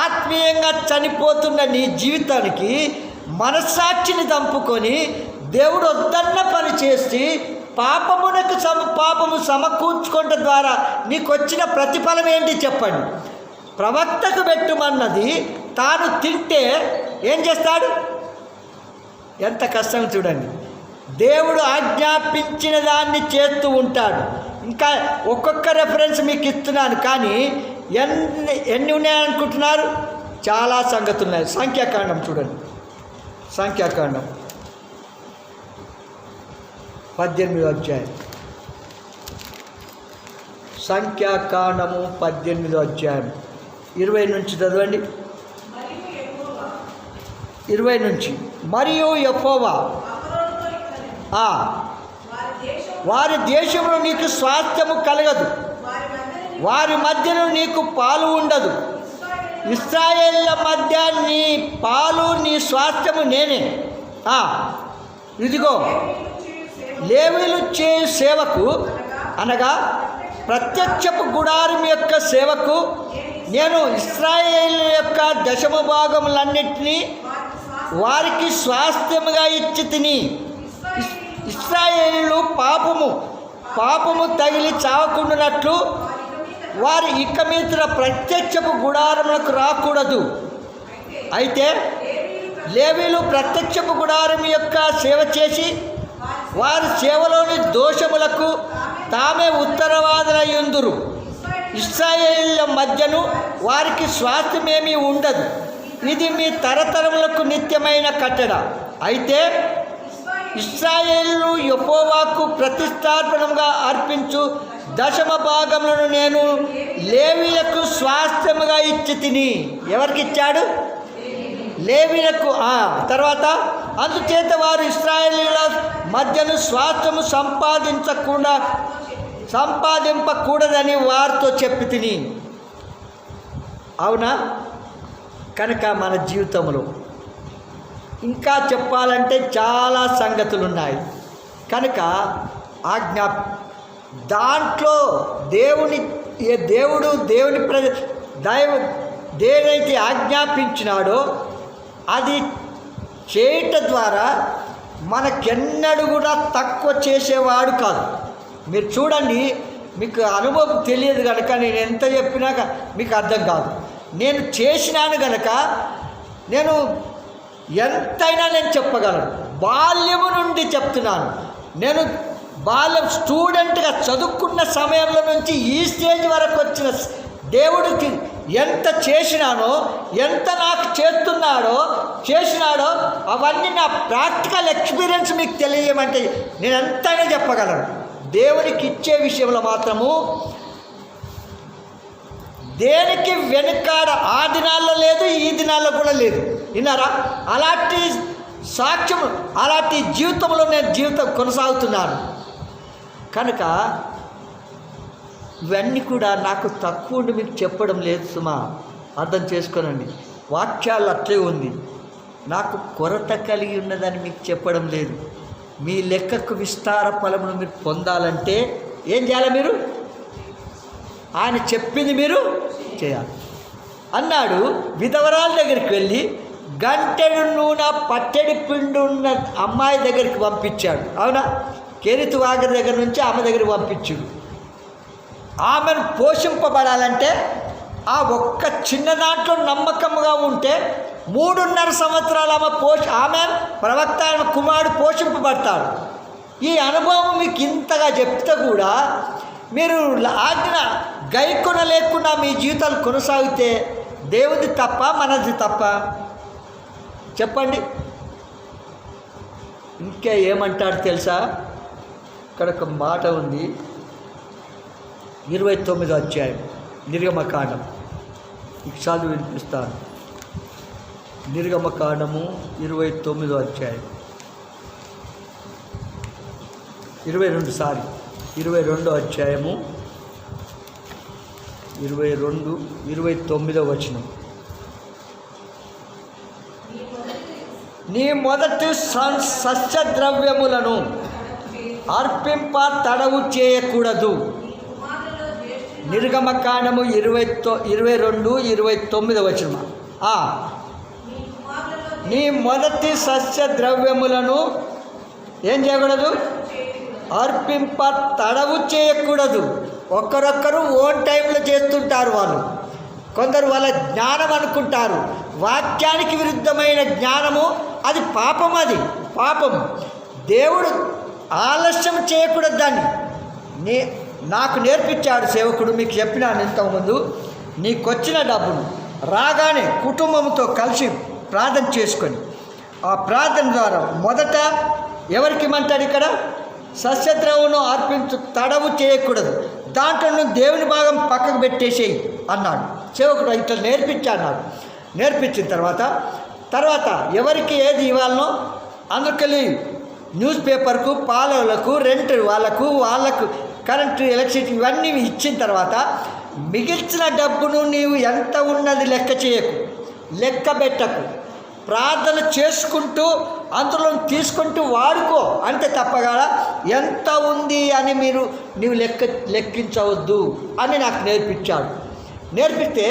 ఆత్మీయంగా చనిపోతున్న నీ జీవితానికి మనస్సాక్షిని దంపుకొని దేవుడు వద్దన్న పని చేసి పాపము సమకూర్చుకోవడం ద్వారా నీకు వచ్చిన ప్రతిఫలం ఏంటి చెప్పండి. ప్రవక్తకు పెట్టుమన్నది తాను తింటే ఏం చేస్తాడు? ఎంత కష్టం చూడండి. దేవుడు ఆజ్ఞాపించిన దాన్ని చేస్తూ ఉంటాడు. ఇంకా ఒక్కొక్క రెఫరెన్స్ మీకు ఇస్తున్నాను, కానీ ఎన్ని ఉన్నాయనుకుంటున్నారు? చాలా సంగతులు ఉన్నాయి. సంఖ్యాకాండం చూడండి, సంఖ్యాకాండం 18వ అధ్యాయం, సంఖ్యాకాండము 18వ అధ్యాయం 20 నుంచి చదవండి. 20 నుంచి. మరియు యెహోవా వారి దేశంలో నీకు స్వాస్థ్యము కలగదు, వారి మధ్యలో నీకు పాలు ఉండదు. ఇశ్రాయేళ్ల మధ్య నీ పాలు నీ స్వాస్థ్యము నేనే. ఇదిగో లేవీయులు చేయు సేవకు అనగా ప్రత్యక్షపు గుడారం యొక్క సేవకు నేను ఇశ్రాయేలు యొక్క దశమ భాగములన్నిటినీ వారికి స్వాస్థ్యముగా ఇచ్చి తిని, ఇశ్రాయేలు పాపము తగిలి చావకుండానట్లు వారు ఇక మీద ప్రత్యక్షపు గుడారములకు రాకూడదు. అయితే లేవీయులు ప్రత్యక్షపు గుడారం యొక్క సేవ చేసి వారి సేవలోని దోషములకు తామే ఉత్తరవాదులయ్యుందురు. ఇశ్రాయేలుల మధ్యను వారికి స్వాస్థ్యమేమీ ఉండదు. ఇది మీ తరతరములకు నిత్యమైన కట్టడ. అయితే ఇశ్రాయేలు యెహోవాకు ప్రతిష్టార్పణంగా అర్పించు దశమ భాగములను నేను లేవీయులకు స్వాస్థ్యముగా ఇచ్చి తిని. ఎవరికి ఇచ్చాడు? లేవీయులకు. తర్వాత అందుచేత వారు ఇశ్రాయేలీయుల మధ్యను స్వాస్థ్యము సంపాదింపకూడదని వారితో చెప్పి తిని. అవునా? కనుక మన జీవితంలో ఇంకా చెప్పాలంటే చాలా సంగతులు ఉన్నాయి. కనుక దాంట్లో దేవుడు దేనైతే ఆజ్ఞాపించినాడో అది చేయటం ద్వారా మనకెన్నడూ కూడా తక్కువ చేసేవాడు కాదు. మీరు చూడండి, మీకు అనుభవం తెలియదు కనుక నేను ఎంత చెప్పినా మీకు అర్థం కాదు. నేను చేసినాను కనుక నేను ఎంతైనా నేను చెప్పగలను. బాల్యము నుండి చెప్తున్నాను. నేను స్టూడెంట్గా చదువుకున్న సమయంలో నుంచి ఈ స్టేజ్ వరకు వచ్చిన దేవుడికి ఎంత చేసినానో, ఎంత నాకు చేసినాడో అవన్నీ నా ప్రాక్టికల్ ఎక్స్పీరియన్స్ మీకు తెలియమంటే నేను ఎంతైనా చెప్పగలను. దేవునికి ఇచ్చే విషయంలో మాత్రము దేనికి వెనుకాడ ఆ దినాల్లో లేదు, ఈ దినాల్లో కూడా లేదు. విన్నారా? అలాంటి సాక్ష్యం, అలాంటి జీవితంలో నేను జీవితం కొనసాగుతున్నాను. కనుక ఇవన్నీ కూడా నాకు తక్కువ ఉండి మీకు చెప్పడం లేదు సుమా, అర్థం చేసుకోనండి. వాక్యాలు అట్లే ఉంది. నాకు కొరత కలిగి ఉన్నదని మీకు చెప్పడం లేదు. మీ లెక్కకు విస్తార ఫలమును మీరు పొందాలంటే ఏం చేయాలి? మీరు ఆయన చెప్పింది మీరు చేయాలి అన్నాడు. విధవరాల దగ్గరికి వెళ్ళి గంటెడు నూనె పట్టెడి పిండి ఉన్న అమ్మాయి దగ్గరికి పంపించాడు. అవునా? కెరీతు వాగర్ దగ్గర నుంచి ఆమె దగ్గరికి పంపించాడు. ఆమెను పోషింపబడాలంటే ఆ ఒక్క చిన్న దాంట్లో నమ్మకంగా ఉంటే 3.5 సంవత్సరాలు ఆమె ప్రవక్త ఆయన కుమారుడు పోషింపబడతాడు. ఈ అనుభవం మీకు ఇంతగా చెప్తే కూడా మీరు ఆజ్ఞ గైకొన లేకుండా మీ జీవితాలు కొనసాగితే దేవుడి తప్ప మనది తప్ప? చెప్పండి. ఇంకా ఏమంటాడు తెలుసా? ఇక్కడ ఒక మాట ఉంది, 29వ అధ్యాయం నిర్గమకాండం. మీకు చదువు వినిపిస్తాను. నిర్గమకాండము 29వ అధ్యాయం 22వ అధ్యాయము 29వ వచనం. నీ మొదటి సస్యద్రవ్యములను అర్పింప తడవు చేయకూడదు. నిర్గమకాండము 22-29 వచనం. నీ మొదటి సస్య ద్రవ్యములను ఏం చేయకూడదు? అర్పింప తడవు చేయకూడదు. ఒకరొక్కరు ఓన్ టైంలో చేస్తుంటారు. వాళ్ళు కొందరు వాళ్ళ జ్ఞానం అనుకుంటారు. వాక్యానికి విరుద్ధమైన జ్ఞానము అది పాపం. అది పాపం. దేవుడు ఆలస్యం చేయకూడదు. దాన్ని నాకు నేర్పించాడు సేవకుడు. మీకు చెప్పినాను ఇంతకుముందు. నీకొచ్చిన డబ్బును రాగానే కుటుంబంతో కలిసి ప్రార్థన చేసుకొని, ఆ ప్రార్థన ద్వారా మొదట ఎవరికి ఇమ్మంటాడు? ఇక్కడ సస్యద్రవును అర్పించు, తడవు చేయకూడదు. దాంట్లో నువ్వు దేవుని భాగం పక్కకు పెట్టేసేయి అన్నాడు సేవకుడు. ఇట్లా నేర్పించాడు. నేర్పించిన తర్వాత ఎవరికి ఏది ఇవ్వాలనో అందుకెళ్ళి న్యూస్ పేపర్కు, పాలలకు, రెంట్ వాళ్ళకు కరెంటు, ఎలక్ట్రిసిటీ ఇవన్నీ ఇచ్చిన తర్వాత మిగిల్చిన డబ్బును నీవు ఎంత ఉన్నది లెక్క చేయకు, లెక్క పెట్టకు. ప్రార్థన చేసుకుంటూ అందులో తీసుకుంటూ వాడుకో అంతే. తప్పగా ఎంత ఉంది అని నీవు లెక్కించవద్దు అని నాకు నేర్పించాడు. నేర్పిస్తే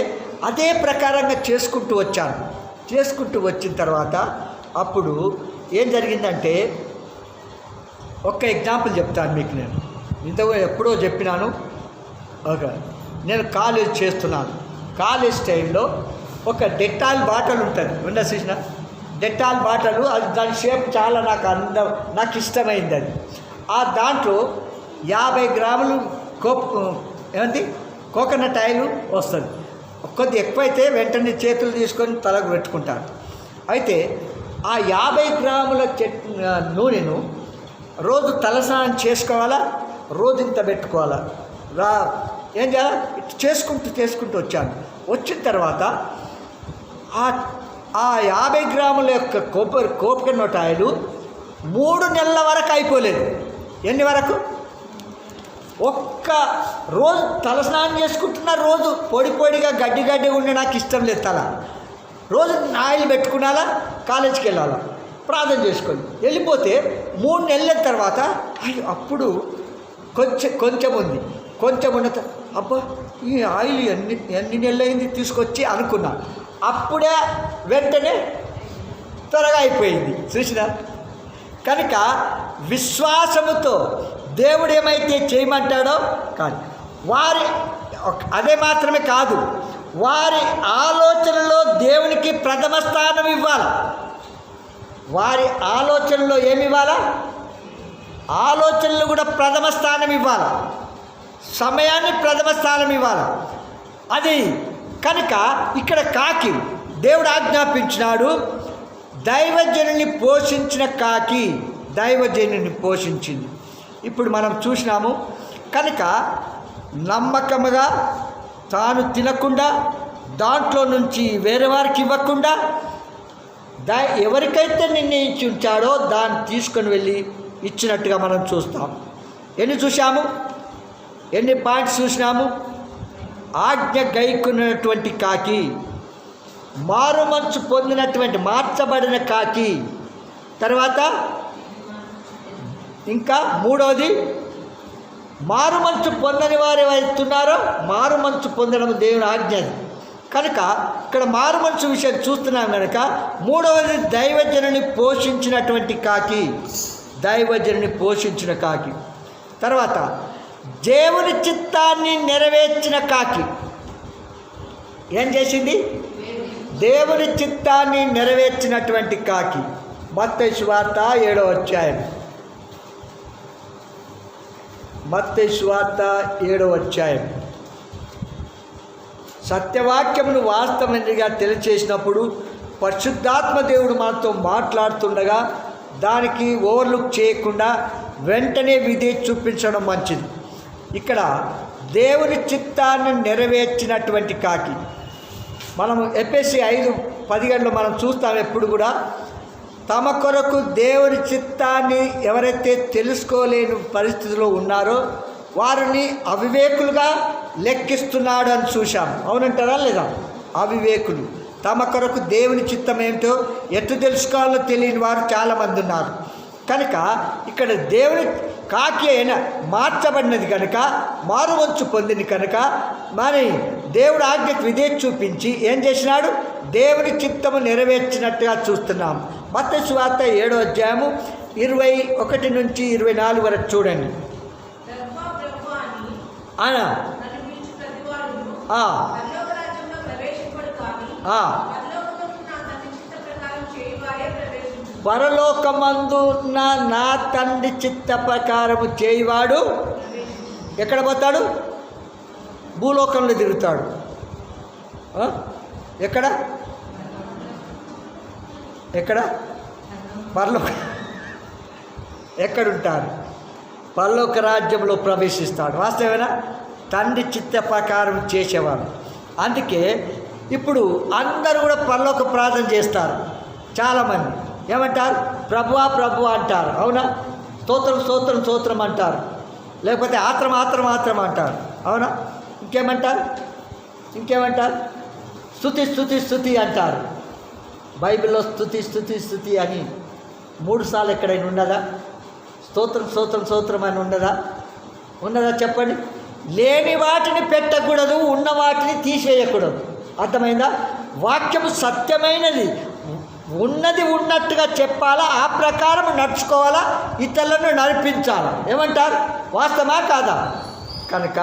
అదే ప్రకారంగా చేసుకుంటూ వచ్చాను. చేసుకుంటూ వచ్చిన తర్వాత అప్పుడు ఏం జరిగిందంటే, ఒక్క ఎగ్జాంపుల్ చెప్తాను మీకు. నేను ఇంతకు ఎప్పుడో చెప్పినాను. నేను కాలేజ్ చేస్తున్నాను. కాలేజ్ టైంలో ఒక డెటాల్ బాటల్ ఉంటుంది, ఉందా చూసిన? డెటాల్ బాటలు. అది దాని షేప్ చాలా నాకు ఇష్టమైంది. అది దాంట్లో 50 గ్రాములు కోకోనట్ ఆయిల్ వస్తుంది. కొద్ది ఎక్కువైతే వెంటనే చేతులు తీసుకొని తలకు పెట్టుకుంటాను. అయితే ఆ 50 గ్రాముల నూనెను రోజు తలస్నానం చేసుకోవాలా, రోజు ఇంత పెట్టుకోవాలా, ఏం చేయాలా, చేసుకుంటూ వచ్చాను. వచ్చిన తర్వాత ఆ 50 గ్రాముల యొక్క కోకోనట్ ఆయిల్ 3 నెలల వరకు అయిపోలేదు. ఎన్ని వరకు? ఒక్క రోజు తలస్నానం చేసుకుంటున్నా, రోజు పొడిగా గడ్డి ఉండి నాకు ఇష్టం లేదు. రోజు ఆయిల్ పెట్టుకున్నాలా, కాలేజీకి వెళ్ళాలా, ప్రార్థన చేసుకొని వెళ్ళిపోతే 3 నెలల తర్వాత అప్పుడు కొంచెం ఉంది. కొంచెం ఉన్న అబ్బా ఈ ఆయిల్ ఎన్ని నెలలైంది తీసుకొచ్చి అనుకున్నా. అప్పుడే వెంటనే త్వరగా అయిపోయింది. చూసినా? కనుక విశ్వాసముతో దేవుడు ఏమైతే చేయమంటాడో కాదు, అదే మాత్రమే కాదు, వారి ఆలోచనలో దేవునికి ప్రథమ స్థానం ఇవ్వాలి. వారి ఆలోచనలో ఏమి ఇవ్వాలా? ఆలోచనలు కూడా ప్రథమ స్థానం ఇవ్వాలి. సమయాన్ని ప్రథమ స్థానం ఇవ్వాలి. అది కనుక ఇక్కడ కాకి దేవుడు ఆజ్ఞాపించినాడు. దైవజనుని పోషించిన కాకి దైవజనుని పోషించింది. ఇప్పుడు మనం చూసినాము. కనుక నమ్మకముగా తాను తినకుండా, దాంట్లో నుంచి వేరే వారికి ఇవ్వకుండా, ఎవరికైతే నిర్ణయించి ఉంచాడో దాన్ని తీసుకొని వెళ్ళి ఇచ్చినట్టుగా మనం చూస్తాం. ఎన్ని పాయింట్స్ చూసినాము? ఆజ్ఞ గైకున్నటువంటి కాకి, మారుమంచు పొందినటువంటి మార్చబడిన కాకి, తర్వాత ఇంకా మూడవది మారుమంచు పొందని వారు ఎవరుతున్నారో మారుమంచు పొందడం దేవుని ఆజ్ఞ. కనుక ఇక్కడ మారుమంచు విషయం చూస్తున్నాం. కనుక మూడవది దైవజనుని పోషించినటువంటి కాకి, దైవజనుని పోషించిన కాకి. తర్వాత దేవుని చిత్తాన్ని నెరవేర్చిన కాకి ఏం చేసింది? దేవుని చిత్తాన్ని నెరవేర్చినటువంటి కాకి. మత్తయి సువార్త 7వ అధ్యాయం. మత్తయి సువార్త 7వ అధ్యాయం. సత్యవాక్యమును వాస్తవంగా తెలియచేసినప్పుడు పరిశుద్ధాత్మ దేవుడు మనతో మాట్లాడుతుండగా దానికి ఓవర్లుక్ చేయకుండా వెంటనే విధేయత చూపించడం మంచిది. ఇక్కడ దేవుని చిత్తాన్ని నెరవేర్చినటువంటి కాకి. మనము ఎఫెసీ 5:17 మనం చూస్తాం. ఎప్పుడు కూడా తమ కొరకు దేవుని చిత్తాన్ని ఎవరైతే తెలుసుకోలేని పరిస్థితిలో ఉన్నారో వారిని అవివేకులుగా లెక్కిస్తున్నాడు అని చూశాం. అవునంటారా లేదా? అవివేకులు తమ కొరకు దేవుని చిత్తం ఏమిటో ఎట్టు తెలుసుకోవాలో తెలియని వారు చాలామంది ఉన్నారు. కనుక ఇక్కడ దేవుని కాకి అయినా మార్చబడినది కనుక, మారువంచు పొందింది కనుక, మరి దేవుడు ఆజ్ఞకు విధేయత చూపించి ఏం చేసినాడు? దేవుని చిత్తము నెరవేర్చినట్టుగా చూస్తున్నాం. మత్తయి సువార్త 7వ అధ్యాయము 21 నుంచి 24 వరకు చూడండి. పరలోకమందున్న నా తండ్రి చిత్త ప్రకారము చేయువాడు ఎక్కడ పోతాడు? భూలోకంలో తిరుగుతాడు. ఎక్కడ ఎక్కడ పరలోక ఎక్కడుంటారు? పరలోక రాజ్యంలో ప్రవేశిస్తాడు. వాస్తవేనా? తండ్రి చిత్త ప్రకారం చేసేవాడు. అందుకే ఇప్పుడు అందరూ కూడా పరలోక ప్రార్థన చేస్తారు. చాలామంది ఏమంటారు? ప్రభువా ప్రభువా అంటారు. అవునా? స్తోత్రం స్తోత్రం స్తోత్రం అంటారు. లేకపోతే ఆత్రం ఆత్రం ఆత్రం అంటారు. అవునా? ఇంకేమంటారు? స్తుతి స్తుతి స్తుతి అంటారు. బైబిల్లో స్తుతి స్తుతి స్తుతి అని 3 సార్లు ఎక్కడైనా ఉన్నదా? స్తోత్రం స్తోత్రం స్తోత్రం అని ఉన్నదా చెప్పండి. లేని వాటిని పెట్టకూడదు, ఉన్న వాటిని తీసేయకూడదు. అర్థమైందా? వాక్యము సత్యమైనది, ఉన్నది ఉన్నట్టుగా చెప్పాలా, ఆ ప్రకారం నడుచుకోవాలా, ఇతరులను నడిపించాలా. ఏమంటారు? వాస్తవమా కాదా? కనుక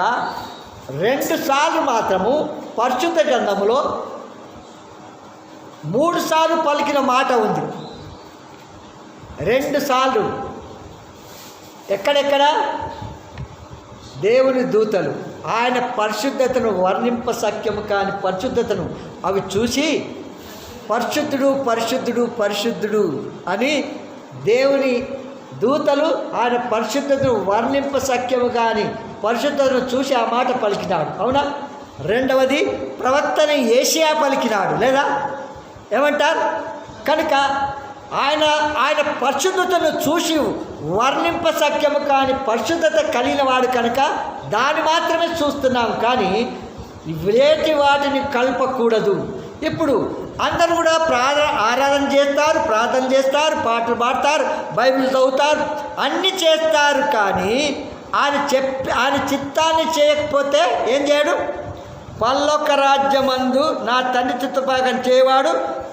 2 సార్లు మాత్రము పరిశుద్ధ గ్రంథములో 3 సార్లు పలికిన మాట ఉంది. 2 సార్లు ఎక్కడెక్కడ? దేవుని దూతలు ఆయన పరిశుద్ధతను వర్ణింప సఖ్యము కాని పరిశుద్ధతను అవి చూసి పరిశుద్ధుడు పరిశుద్ధుడు పరిశుద్ధుడు అని దేవుని దూతలు ఆయన పరిశుద్ధతను వర్ణింప సఖ్యము కాని పరిశుద్ధతను చూసి ఆ మాట పలికినాడు. అవునా? 2వది ప్రవక్తని యేషయా పలికినాడు. లేదా? ఏమంటారు? కనుక ఆయన పరిశుద్ధతను చూసి వర్ణింప సఖ్యము కాని పరిశుద్ధత కలిగిన వాడు కనుక దాన్ని మాత్రమే చూస్తున్నాం, కానీ వేటి వాటిని కలపకూడదు. ఇప్పుడు అందరూ కూడా ఆరాధన చేస్తారు, ప్రార్థన చేస్తారు, పాటలు పాడతారు, బైబిల్ చదువుతారు, అన్నీ చేస్తారు. కానీ ఆయన చిత్తాన్ని చేయకపోతే ఏం చేయడు? పరలోక రాజ్యమందు నా తండ్రి చిత్తభాగం చేయవాడు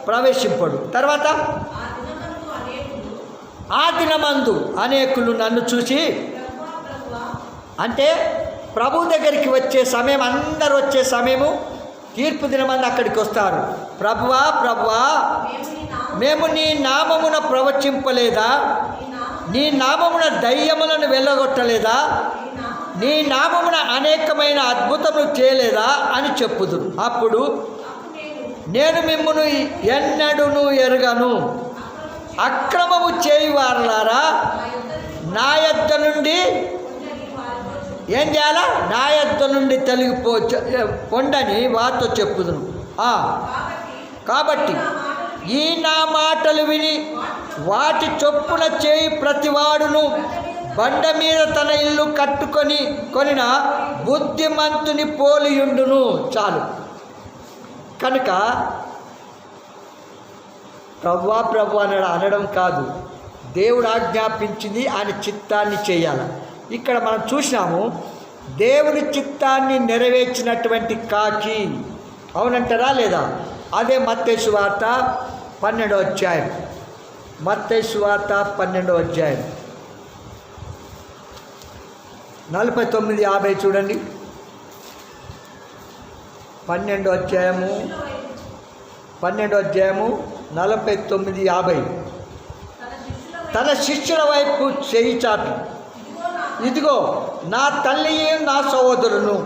ప్రవేశింపడు. తర్వాత ఆ దినమందు అనేకులు నన్ను చూసి, అంటే ప్రభు దగ్గరికి వచ్చే సమయం, అందరూ వచ్చే సమయము తీర్పు దినమందు అక్కడికి వస్తారు. ప్రభువా ప్రభువా మేము నీ నామమున ప్రవచింపలేదా? నీ నామమున దయ్యములను వెళ్ళగొట్టలేదా? నీ నామమున అనేకమైన అద్భుతములు చేయలేదా అని చెప్పుదురు. అప్పుడు నేను మిమ్మును ఎన్నడూను ఎరుగను, అక్రమము చేయువారులారా నా యొద్ద నుండి ఏం చేయాలా? నా యొద్ద నుండి పొండని వారితో చెప్పుదును. కాబట్టి ఈ నా మాటలు విని వాటి చొప్పున చేయి ప్రతివాడును బండ మీద తన ఇల్లు కొనిన బుద్ధిమంతుని పోలియుండును. చాలు. కనుక ప్రభువా ప్రభు అనడం కాదు, దేవుడు ఆజ్ఞాపించింది ఆయన చిత్తాన్ని చేయాలి. ఇక్కడ మనం చూసినాము దేవుని చిత్తాన్ని నెరవేర్చినటువంటి కాకి. అవునంటారా లేదా? అదే మత్తయి సువార్త 12వ అధ్యాయం. మత్తయి సువార్త 12వ అధ్యాయం 49-50 చూడండి. 12వ అధ్యాయము 49-50. తన శిష్యుల వైపు చేయి చాపి, ఇదిగో నా తల్లియు నా సహోదరును,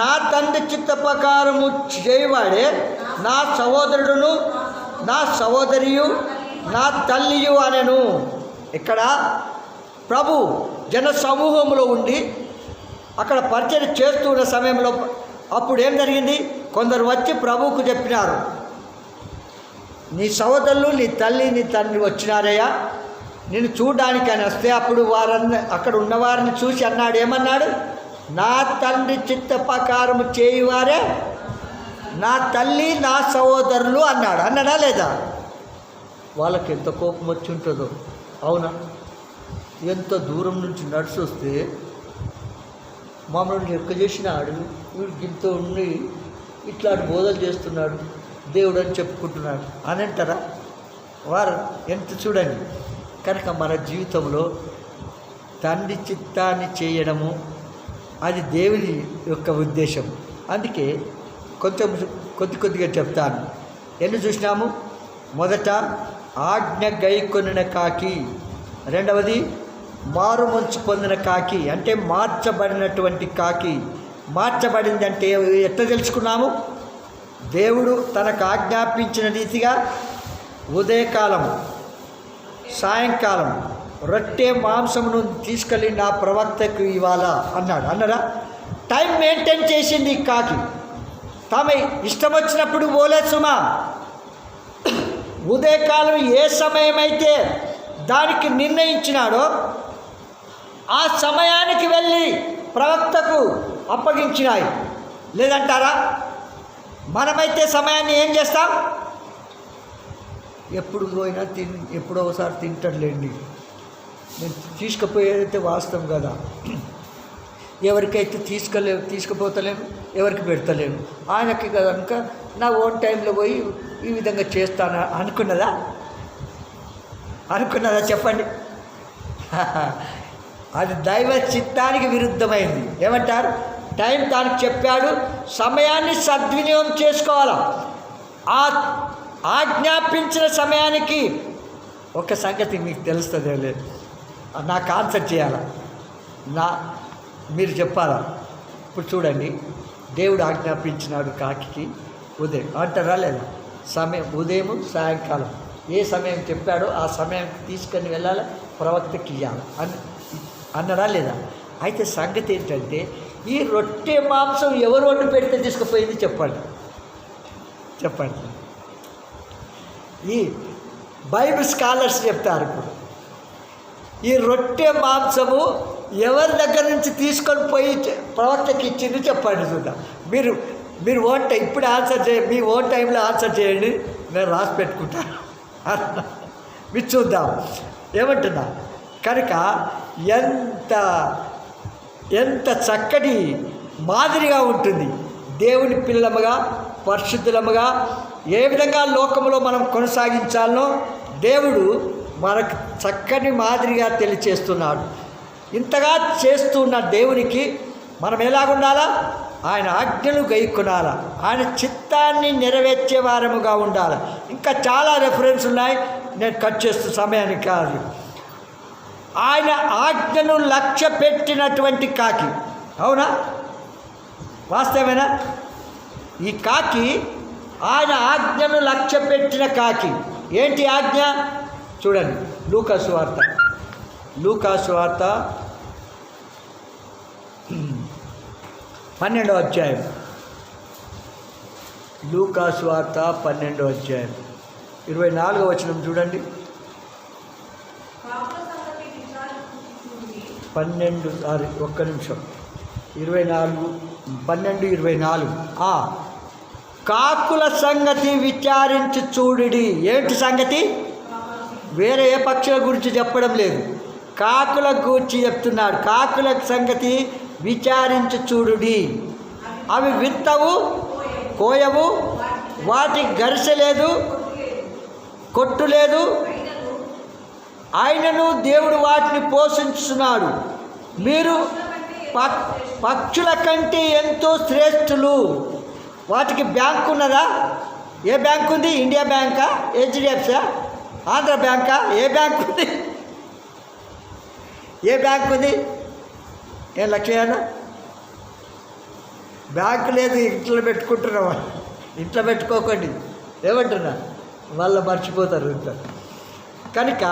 నా తండ్రి చిత్త ప్రకారము చేయవాడే నా సహోదరుడును, నా సహోదరియు, నా తల్లియు అనెను. ఇక్కడ ప్రభు జన సమూహంలో ఉండి అక్కడ పరిచయం చేస్తున్న సమయంలో అప్పుడు ఏం జరిగింది? కొందరు వచ్చి ప్రభువుకు చెప్పినారు, నీ సహోదరులు, నీ తల్లి, నీ తండ్రి వచ్చినారయ్యా నేను చూడడానికి అని వస్తే, అప్పుడు అక్కడ ఉన్నవారిని చూసి అన్నాడు, ఏమన్నాడు? నా తండ్రి చిత్త ప్రకారము చేయువారే నా తల్లి, నా సహోదరులు అన్నాడు. అన్నాడా లేదా? వాళ్ళకి ఎంత కోపం వచ్చి ఉంటుందో. అవునా? ఎంతో దూరం నుంచి నడిచి వస్తే మమ్మల్ని ఎక్క చేసినాడు, వీడికి ఇంత ఉండి ఇట్లాంటి బోధలు చేస్తున్నాడు, దేవుడు అని చెప్పుకుంటున్నాడు అని అంటారా? వారు ఎంత చూడండి. కనుక మన జీవితంలో తండ్రి చిత్తాన్ని చేయడము అది దేవుని యొక్క ఉద్దేశం. అందుకే కొద్దిగా చెప్తాను. ఎన్ని చూసినాము? మొదట ఆజ్ఞ గైకొనిన కాకి, రెండవది మారు మంచు పొందిన కాకి, అంటే మార్చబడినటువంటి కాకి. మార్చబడింది అంటే ఎట్లా తెలుసుకున్నాము? దేవుడు తనకు ఆజ్ఞాపించిన రీతిగా ఉదయకాలం సాయంకాలం రొట్టె మాంసమును తీసుకెళ్ళి నా ప్రవక్తకు ఇవ్వాలా అన్నారా? టైం మెయింటైన్ చేసింది కాకి. తాము ఇష్టం వచ్చినప్పుడు పోలేదు సుమా. ఉదయకాలం ఏ సమయమైతే దానికి నిర్ణయించినాడో ఆ సమయానికి వెళ్ళి ప్రవక్తకు అప్పగించినాయి. లేదంటారా? మనమైతే సమయాన్ని ఏం చేస్తాం? ఎప్పుడు పోయినా ఎప్పుడో ఒకసారి తింటాడులేండి. నేను తీసుకుపోయేదైతే వాస్తవం కదా. ఎవరికైతే తీసుకుపోతలేను, ఎవరికి పెడతలేను. ఆయనకి కనుక నా ఓన్ టైంలో పోయి ఈ విధంగా చేస్తాను అనుకున్నదా చెప్పండి? అది దైవ చిత్తానికి విరుద్ధమైంది. ఏమంటారు? టైం దానికి చెప్పాడు, సమయాన్ని సద్వినియోగం చేసుకోవాలా. ఆ ఆజ్ఞాపించిన సమయానికి ఒక సంగతి మీకు తెలుస్తుందే లేదు, నాకు ఆన్సర్ చేయాలా, మీరు చెప్పాలా? ఇప్పుడు చూడండి, దేవుడు ఆజ్ఞాపించినాడు కాకి ఉదయం అంటారా లేదా? సమయం ఉదయం సాయంకాలం ఏ సమయం చెప్పాడో ఆ సమయానికి తీసుకొని వెళ్ళాలి, ప్రవక్తకి ఇవ్వాలి అన్నరా లేదా? అయితే సంగతి ఏంటంటే, ఈ రొట్టె మాంసం ఎవరు వండి పెడితే తీసుకుపోయింది చెప్పండి. ఈ బైబిల్ స్కాలర్స్ చెప్తారు ఇప్పుడు, ఈ రొట్టె మాంసము ఎవరి దగ్గర నుంచి తీసుకొని పోయి ప్రవక్తకి ఇచ్చింది చెప్పండి చూద్దాం. మీరు ఓన్ టైం ఇప్పుడు ఆన్సర్ మీ ఓన్ టైంలో ఆన్సర్ చేయండి, నేను రాసి పెట్టుకుంటాను. మీరు చూద్దాం ఏమంటున్నా. కనుక ఎంత చక్కటి మాదిరిగా ఉంటుంది. దేవుని పిల్లలముగా పరిశుద్ధులముగా ఏ విధంగా లోకంలో మనం కొనసాగించాలనో దేవుడు మనకు చక్కని మాదిరిగా తెలియచేస్తున్నాడు. ఇంతగా చేస్తున్న దేవునికి మనం ఎలాగుండాలా? ఆయన ఆజ్ఞలు గైకొనాలా, ఆయన చిత్తాన్ని నెరవేర్చే వారముగా ఉండాలి. ఇంకా చాలా రెఫరెన్స్ ఉన్నాయి, నేను కట్ చేస్తూ సమయానికి కాదు. ఆయన ఆజ్ఞను లక్ష్య పెట్టినటువంటి కాకి. అవునా? వాస్తవేనా? ఈ కాకి ఆయన ఆజ్ఞను లక్ష్య పెట్టిన కాకి. ఏంటి ఆజ్ఞ? చూడండి, లూకాసు వార్త 12వ అధ్యాయం. లూకాసు వార్త 12వ అధ్యాయం 24వ వచనం చూడండి. 12:24 కాకుల సంగతి విచారించి చూడుడి. ఏంటి సంగతి? వేరే ఏ పక్షుల గురించి చెప్పడం లేదు, కాకుల గురించి చెప్తున్నాడు. కాకుల సంగతి విచారించి చూడుడి. అవి విత్తవు, కోయవు, వాటి గరిసె లేదు, కొట్టు లేదు, ఆయనను దేవుడు వాటిని పోషించుతున్నాడు. మీరు పక్షుల కంటే ఎంతో శ్రేష్ఠులు. వాటికి బ్యాంకు ఉన్నదా? ఏ బ్యాంకు ఉంది? ఇండియా బ్యాంకా, హెచ్డిఎఫ్సా, ఆంధ్ర బ్యాంకా? ఏ బ్యాంకు ఉంది? ఏ బ్యాంకు ఉంది? ఏం లక్ష్యాన బ్యాంకు లేదు. ఇంట్లో పెట్టుకుంటున్నావా? ఇంట్లో పెట్టుకోకండి. ఏమంటున్నా? వాళ్ళు మర్చిపోతారు ఇంట్లో. కనుక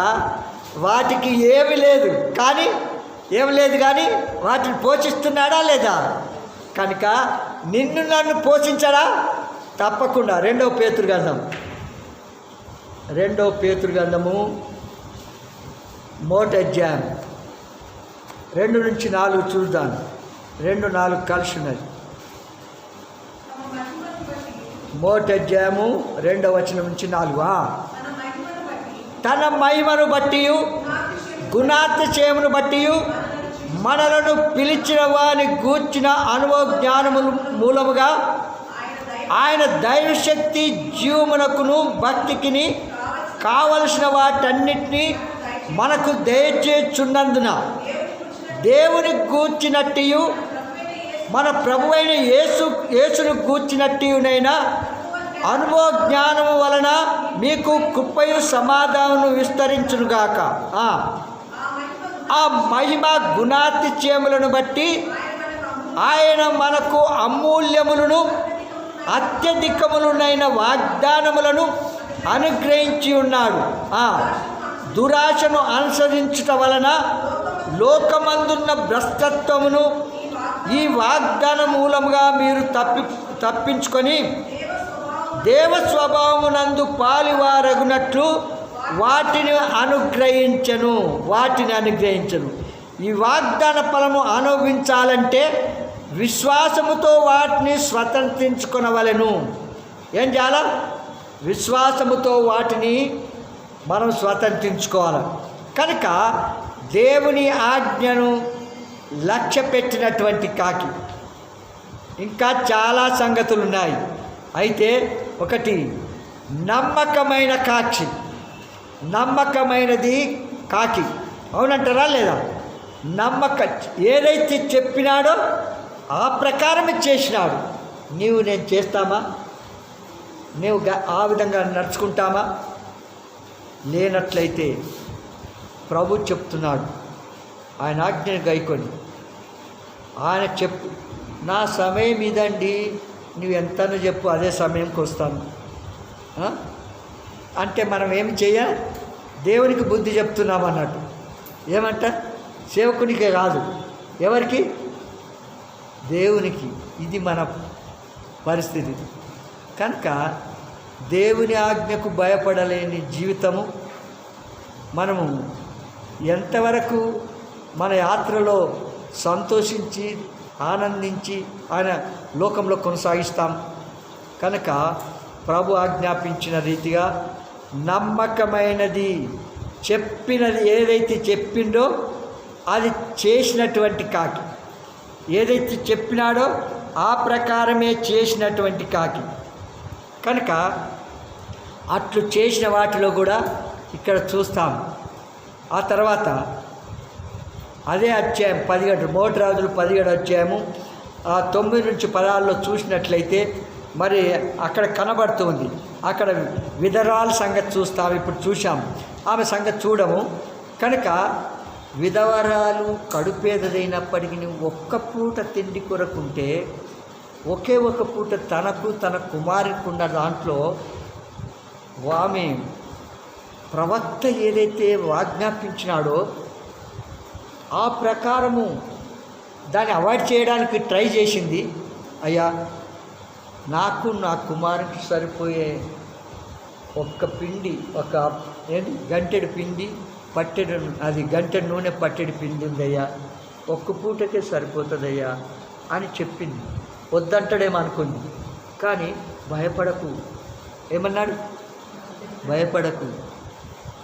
వాటికి ఏమి లేదు, కానీ వాటిని పోషిస్తున్నాడా లేదా? కనుక నిన్ను నన్ను పోషించాడా? తప్పకుండా. 2వ పేతురు గ్రంథము 3వ అధ్యాయం 2-4 చూద్దాం. 2-4 కలిసి ఉన్నది. 3వ అధ్యాయము 2వ వచనం నుంచి 4. తన మహిమను బట్టి గుణాతిశయమును బట్టి మనలను పిలిచిన వాని గూర్చిన అనుభవ జ్ఞానముల మూలముగా ఆయన దైవశక్తి జీవమునకును భక్తికిని కావలసిన వాటన్నిటినీ మనకు దయచేస్తున్నందున దేవుని గూర్చినట్టు మన ప్రభువైన యేసును గూర్చినట్టునైనా అనుభవ జ్ఞానము వలన మీకు కృపయు సమాధానము విస్తరించునుగాక. ఆ మహిమ గుణాతిశయములను బట్టి ఆయన మనకు అమూల్యములను అత్యధికములైన వాగ్దానములను అనుగ్రహించి ఉన్నాడు. దురాశను అనుసరించుట వలన లోకమందున్న భ్రష్టత్వమును ఈ వాగ్దాన మూలముగా మీరు తప్పించుకొని దేవ స్వభావమునందు పాలివారగునట్లు వాటిని అనుగ్రహించను. ఈ వాగ్దాన ఫలము అనుభవించాలంటే విశ్వాసముతో వాటిని స్వతంత్రించుకొనవలెను. ఏం చేయాలా? విశ్వాసముతో వాటిని మనం స్వతంత్రించుకోవాలి. కనుక దేవుని ఆజ్ఞను లక్ష్య పెట్టినటువంటి కాకి. ఇంకా చాలా సంగతులు ఉన్నాయి. అయితే ఒకటి నమ్మకమైన కాకి. నమ్మకమైనది కాకి, అవునంటారా లేదా? ఏదైతే చెప్పినాడో ఆ ప్రకారమే చేసినాడు. నేను చేస్తామా? నీవు ఆ విధంగా నడుచుకుంటామా? లేనట్లయితే ప్రభు చెప్తున్నాడు, ఆయన ఆజ్ఞను గైకొని ఆయన చెప్పు, నా సమయం ఇదండి, నువ్వు ఎంతనో చెప్పు, అదే సమయంకి వస్తాను అంటే మనం ఏమి చేయాలి? దేవునికి బుద్ధి చెప్తున్నాం అన్నట్టు. ఏమంట? సేవకునికే కాదు, ఎవరికి? దేవునికి. ఇది మన పరిస్థితి. కనుక దేవుని ఆజ్ఞకు భయపడలేని జీవితము మనము ఎంతవరకు మన యాత్రలో సంతోషించి ఆనందించి ఆయన లోకంలో కొనసాగిస్తాం. కనుక ప్రభు ఆజ్ఞాపించిన రీతిగా నమ్మకమైనది, చెప్పినది ఏదైతే చెప్పిండో అది చేసినటువంటి కాకి, ఏదైతే చెప్పినాడో ఆ ప్రకారమే చేసినటువంటి కాకి. కనుక అట్లు చేసిన వాటిలో కూడా ఇక్కడ చూస్తాం. ఆ తర్వాత అదే అధ్యాయం 17, 1 రాజులు 17 అధ్యాయము 9 నుంచి 16లో చూసినట్లయితే మరి అక్కడ కనబడుతుంది. అక్కడ విధవరాల సంగతి చూస్తాము. ఇప్పుడు చూసాం, ఆమె సంగతి చూడము. కనుక విధవరాలు కడుపేదైనప్పటికీ ఒక్క పూట తిండి కొరకుంటే ఒకే ఒక పూట తనకు తన కుమారునికి ఉన్న దాంట్లో ఆమె ప్రవక్త ఏదైతే ఆజ్ఞాపించినాడో ఆ ప్రకారము దాన్ని అవాయిడ్ చేయడానికి ట్రై చేసింది. అయ్యా, నాకు నా కుమారునికి సరిపోయే ఒక్క పిండి, ఒక గంటెడు పిండి పట్టెడు, అది గంటెడు నూనె పట్టెడు పిండి ఉందయ్యా, ఒక్క పూటకే సరిపోతుందయ్యా అని చెప్పింది. వద్దంటాడేమో అనుకుంది. కానీ భయపడకు, ఏమన్నాడు? భయపడకు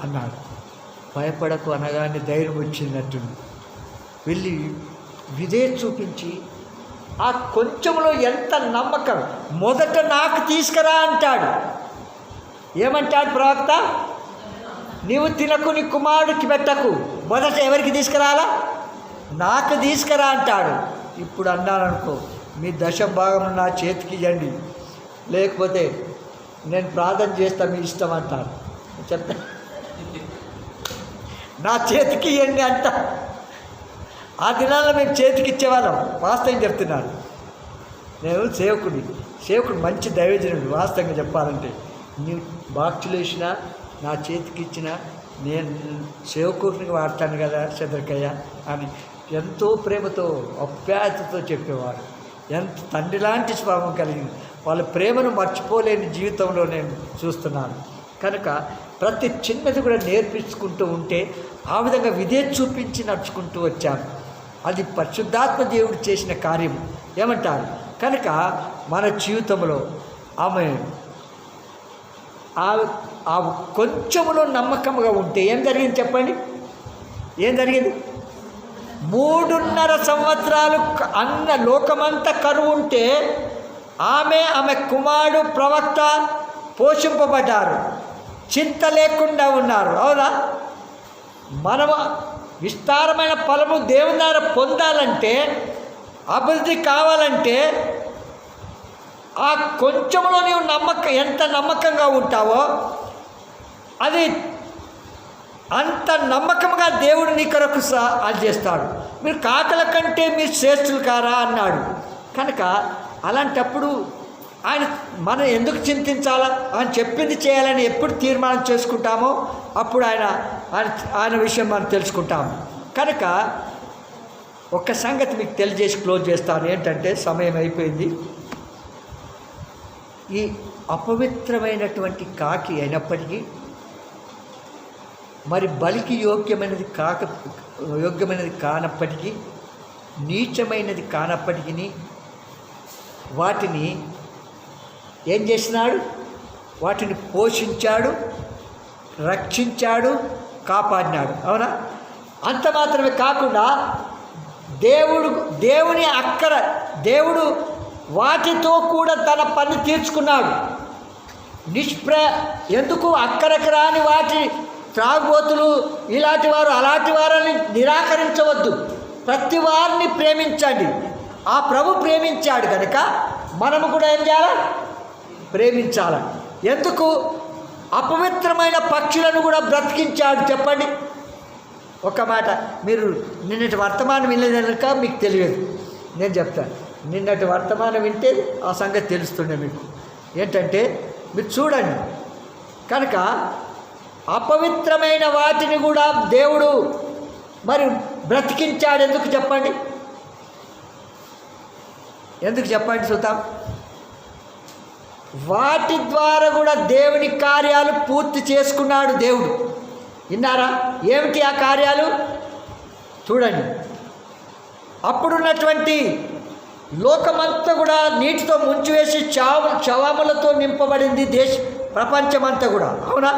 అన్నాడు. భయపడకు అనగానే ధైర్యం వచ్చినట్టుంది. వెళ్ళి విధేయత చూపించి ఆ కొంచెంలో ఎంత నమ్మకం. మొదట నాకు తీసుకురా అంటాడు. ఏమంటాడు ప్రవక్త? నీవు తినకు, నీ కుమారుడికి పెట్టకు, మొదట ఎవరికి తీసుకురాలా? నాకు తీసుకురా అంటాడు. ఇప్పుడు అన్నాను అనుకో, మీ భాగం నా చేతికి ఇవ్వండి, లేకపోతే నేను ప్రార్థన చేస్తా, మీ ఇష్టం అంటారు. చెప్తా, నా చేతికి ఇవ్వండి అంట. ఆ దినాల్లో మేము చేతికి ఇచ్చేవాళ్ళం. వాస్తవం చెప్తున్నాను. నేను సేవకుడు మంచి దైవజనుడు. వాస్తవంగా చెప్పాలంటే నీవు బాక్సులు వేసినా నా చేతికి ఇచ్చినా నేను సేవకుడిని వాడతాను కదా చంద్రకయ్య అని ఎంతో ప్రేమతో అప్యాయతతో చెప్పేవాడు. ఎంత తండ్రి లాంటి స్వభావం కలిగింది. వాళ్ళ ప్రేమను మర్చిపోలేని జీవితంలో నేను చూస్తున్నాను. కనుక ప్రతి చిన్నది కూడా నేర్పించుకుంటూ ఉంటే ఆ విధంగా విధేయత చూపించి నడుచుకుంటూ వచ్చాను. అది పరిశుద్ధాత్మ దేవుడు చేసిన కార్యం ఏమంటారు. కనుక మన జీవితంలో ఆమె ఆ కొంచెంలో నమ్మకంగా ఉంటే ఏం జరిగింది చెప్పండి? ఏం జరిగింది? 3.5 సంవత్సరాలు లోకమంతా కరువు ఉంటే ఆమె కుమారుడు ప్రవక్త పోషింపబడ్డారు, చింత లేకుండా ఉన్నారు. అవునా? మనము విస్తారమైన ఫలము దేవుని ద్వారా పొందాలంటే, అభివృద్ధి కావాలంటే, ఆ కొంచెంలో నీవు ఎంత నమ్మకంగా ఉంటావో అది అంత నమ్మకంగా దేవుడు నీ కొరకు అది చేస్తాడు. మీరు కాకల కంటే మీరు శ్రేష్ఠులు కారా అన్నాడు. కనుక అలాంటప్పుడు మనం ఎందుకు చింతించాలా? ఆయన చెప్పింది చేయాలని ఎప్పుడు తీర్మానం చేసుకుంటామో అప్పుడు ఆయన విషయం మనం తెలుసుకుంటాము. కనుక ఒక్క సంగతి మీకు తెలియజేసి క్లోజ్ చేస్తాను. ఏంటంటే సమయం అయిపోయింది. ఈ అపవిత్రమైనటువంటి కాకి అయినప్పటికీ, మరి బలికి యోగ్యమైనది కానప్పటికీ, నీచమైనది కానప్పటికీ వాటిని ఏం చేసినాడు? వాటిని పోషించాడు, రక్షించాడు, కాపాడినాడు. అవునా? అంత మాత్రమే కాకుండా దేవుడు వాటితో కూడా తన పని తీర్చుకున్నాడు. ఎందుకు అక్కడికి రాని వాటి త్రాగుబోతులు ఇలాంటి వారు అలాంటి వారిని నిరాకరించవద్దు, ప్రతి వారిని ప్రేమించండి. ఆ ప్రభు ప్రేమించాడు కనుక మనము కూడా ఏం చేయాలి? ప్రేమించాలి. ఎందుకు? అపవిత్రమైన పక్షులను కూడా బ్రతికించాడు. చెప్పండి ఒక మాట. మీరు నిన్నటి వర్తమానం వినలేదనుక మీకు తెలియదు. నేను చెప్తాను, నిన్నటి వర్తమానం వింటే ఆ సంగతి తెలుస్తుండే మీకు. ఏంటంటే మీరు చూడండి, కనుక అపవిత్రమైన వాటిని కూడా దేవుడు మరి బ్రతికించాడు. ఎందుకు చెప్పండి? ఎందుకు చెప్పండి చూద్దాం. వాటి ద్వారా కూడా దేవుని కార్యాలు పూర్తి చేసుకున్నాడు దేవుడు. విన్నారా? ఏమిటి ఆ కార్యాలు? చూడండి. అప్పుడున్నటువంటి లోకమంతా కూడా నీటితో ముంచివేసి శవములతో నింపబడింది. ప్రపంచమంతా కూడా. అవునా?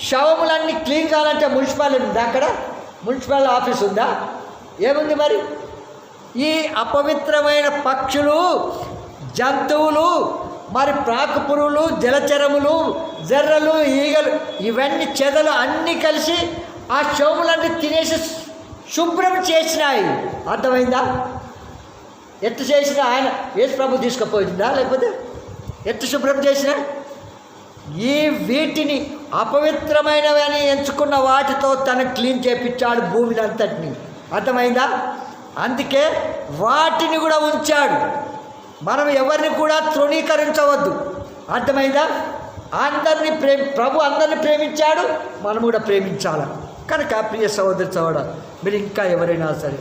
శవములన్నీ క్లీన్ కావాలంటే మున్సిపాలిటీ ఉందా? అక్కడ మున్సిపల్ ఆఫీస్ ఉందా? ఏముంది మరి? ఈ అపవిత్రమైన పక్షులు, జంతువులు, మరి ప్రాకుపురులు, జలచరములు, జర్రలు, ఈగలు, ఇవన్నీ చెదలు అన్నీ కలిసి ఆ శవములన్నీ తినేసి శుభ్రం చేసినాయి. అర్థమైందా? ఎట్టు చేసినా ఆయన యేసు ప్రభు తీసుకుపోయిందా? లేకపోతే ఎట్టు శుభ్రం చేసినా? వీటిని అపవిత్రమైనవని ఎంచుకున్న వాటితో తను క్లీన్ చేపించాడు భూమిని అంతటిని. అర్థమైందా? అందుకే వాటిని కూడా ఉంచాడు. మనం ఎవరిని కూడా తృణీకరించవద్దు. అర్థమైందా? ప్రభు అందరినీ ప్రేమించాడు, మనం కూడా ప్రేమించాలి. కనుక ప్రియ సహోదరు మీరు ఇంకా ఎవరైనా సరే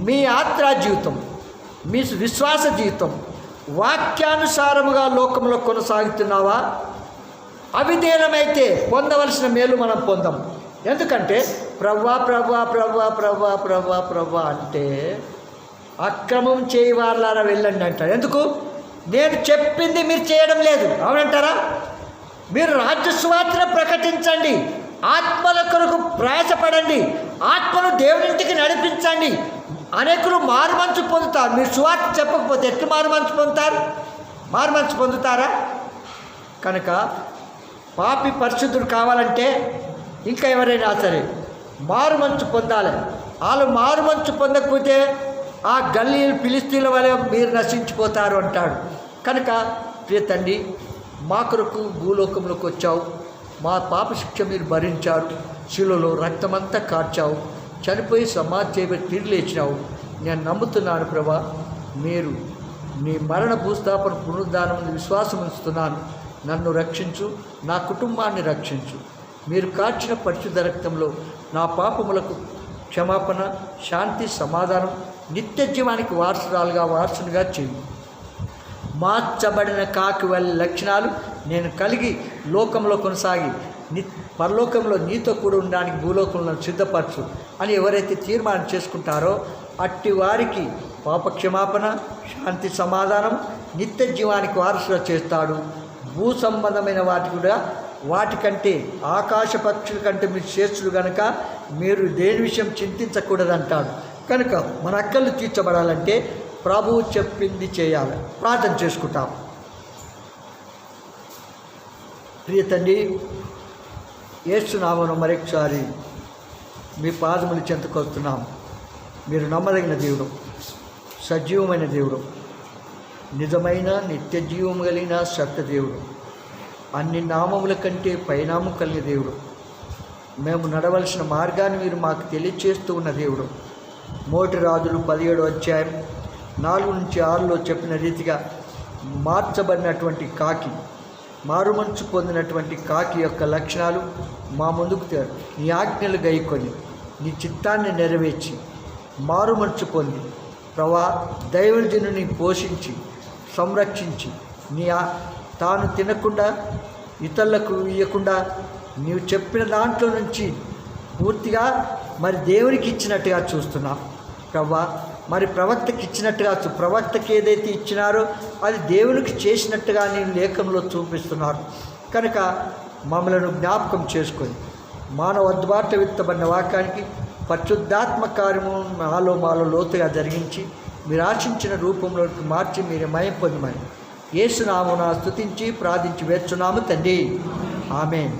మీ ఆత్మ జీవితం, మీ విశ్వాస జీవితం వాక్యానుసారముగా లోకంలో కొనసాగుతున్నావా? అవిధేయమైతే పొందవలసిన మేలు మనం పొందాం. ఎందుకంటే ప్రవ్వా ప్రవ్వా ప్రవ్వా ప్రవ్వా ప్రవ్వా ప్రవ్వా అంటే అక్రమం చేయవాళ్ళారా వెళ్ళండి అంటారు. ఎందుకు? నేను చెప్పింది మీరు చేయడం లేదు. అవునంటారా? మీరు రాజ్య సువార్తను ప్రకటించండి, ఆత్మల కొరకు ప్రయాసపడండి, ఆత్మను దేవునింటికి నడిపించండి. అనేకులు మారుమనసు పొందుతారు. మీరు సువార్త చెప్పకపోతే ఎట్లు మారుమనసు పొందుతారు? మారుమనసు పొందుతారా? కనుక పాపి పరిశుద్ధుడు కావాలంటే ఇంకా ఎవరైనా సరే మారుమనసు పొందాలి. వాళ్ళు మారుమనసు పొందకపోతే ఆ గల్లీలు ఫిలిస్తీన్ల వలె మీరు నశించిపోతారు అంటాడు. కనుక ప్రియ తండ్రి, మా కొరకు భూలోకంలోకి వచ్చావు, మా పాప శిక్ష మీరు భరించారు, శిలువలో రక్తమంతా కార్చావు, చనిపోయి సమాధి చేయబడి తిరిగి లేచినావు. నేను నమ్ముతున్నాను ప్రభా, మీరు నీ మరణ భూస్థాపన పునరుద్ధానం విశ్వాసం ఉంచుతున్నాను. నన్ను రక్షించు, నా కుటుంబాన్ని రక్షించు. మీరు కార్చిన పరిశుద్ధ రక్తంలో నా పాపములకు క్షమాపణ, శాంతి, సమాధానం, నిత్య జీవానికి వారసునిగా చేయి. మార్చబడిన కాకి వాళ్ళ లక్షణాలు నేను కలిగి లోకంలో కొనసాగి పరలోకంలో నీతో కూడా ఉండడానికి భూలోకంలో సిద్ధపరచు అని ఎవరైతే తీర్మానం చేసుకుంటారో అట్టి వారికి పాపక్షమాపణ, శాంతి, సమాధానం, నిత్య జీవానికి వారసుగా చేస్తాడు. భూ సంబంధమైన వాటి కూడా వాటికంటే ఆకాశ పక్షుల కంటే మీరు శ్రేష్ఠులు కనుక మీరు దేని విషయం చింతించకూడదంటాడు. కనుక మన అక్కర్లు తీర్చబడాలంటే ప్రభువు చెప్పింది చేయాలి. ప్రార్థన చేసుకుంటాం. ప్రియ తండ్రి, యేసునామమున మరొకసారి మీ పాదములు చెంతకొస్తున్నాం. మీరు నమ్మదగిన దేవుడు, సజీవమైన దేవుడు, నిజమైన నిత్య జీవం కలిగిన సత్యదేవుడు, అన్ని నామముల కంటే పైనామం కలిగిన దేవుడు, మేము నడవలసిన మార్గాన్ని మీరు మాకు తెలియచేస్తూ ఉన్న దేవుడు. మోటి రాజులు 17వ అధ్యాయం 4-6లో చెప్పిన రీతిగా మార్చబడినటువంటి కాకి, మారుమనసు పొందినటువంటి కాకి యొక్క లక్షణాలు మా ముందుకు నీ ఆజ్ఞలు గైకొని నీ చిత్తాన్ని నెరవేర్చి మారుమనసు పొంది దైవజనుని పోషించి సంరక్షించి తాను తినకుండా ఇతరులకు ఇవ్వకుండా నీవు చెప్పిన దాంట్లో నుంచి పూర్తిగా మరి దేవునికి ఇచ్చినట్టుగా చూస్తున్నాం ప్రభా. మరి ప్రవక్తకి ఇచ్చినట్టుగా ప్రవక్తకి ఏదైతే ఇచ్చినారో అది దేవునికి చేసినట్టుగా నేను లేఖంలో చూపిస్తున్నారు. కనుక మమ్మలను జ్ఞాపకం చేసుకొని మానవ అద్వార్త విత్తబడిన వాక్యానికి పరిశుద్ధాత్మ కార్యము మాలో లోతుగా జరిగించి మీరు ఆశించిన రూపంలోకి మార్చి మీరు మయం పొందమని యేసునామమున స్తుతించి ప్రార్థించి వేర్చున్నాము తండ్రి. ఆమేన్.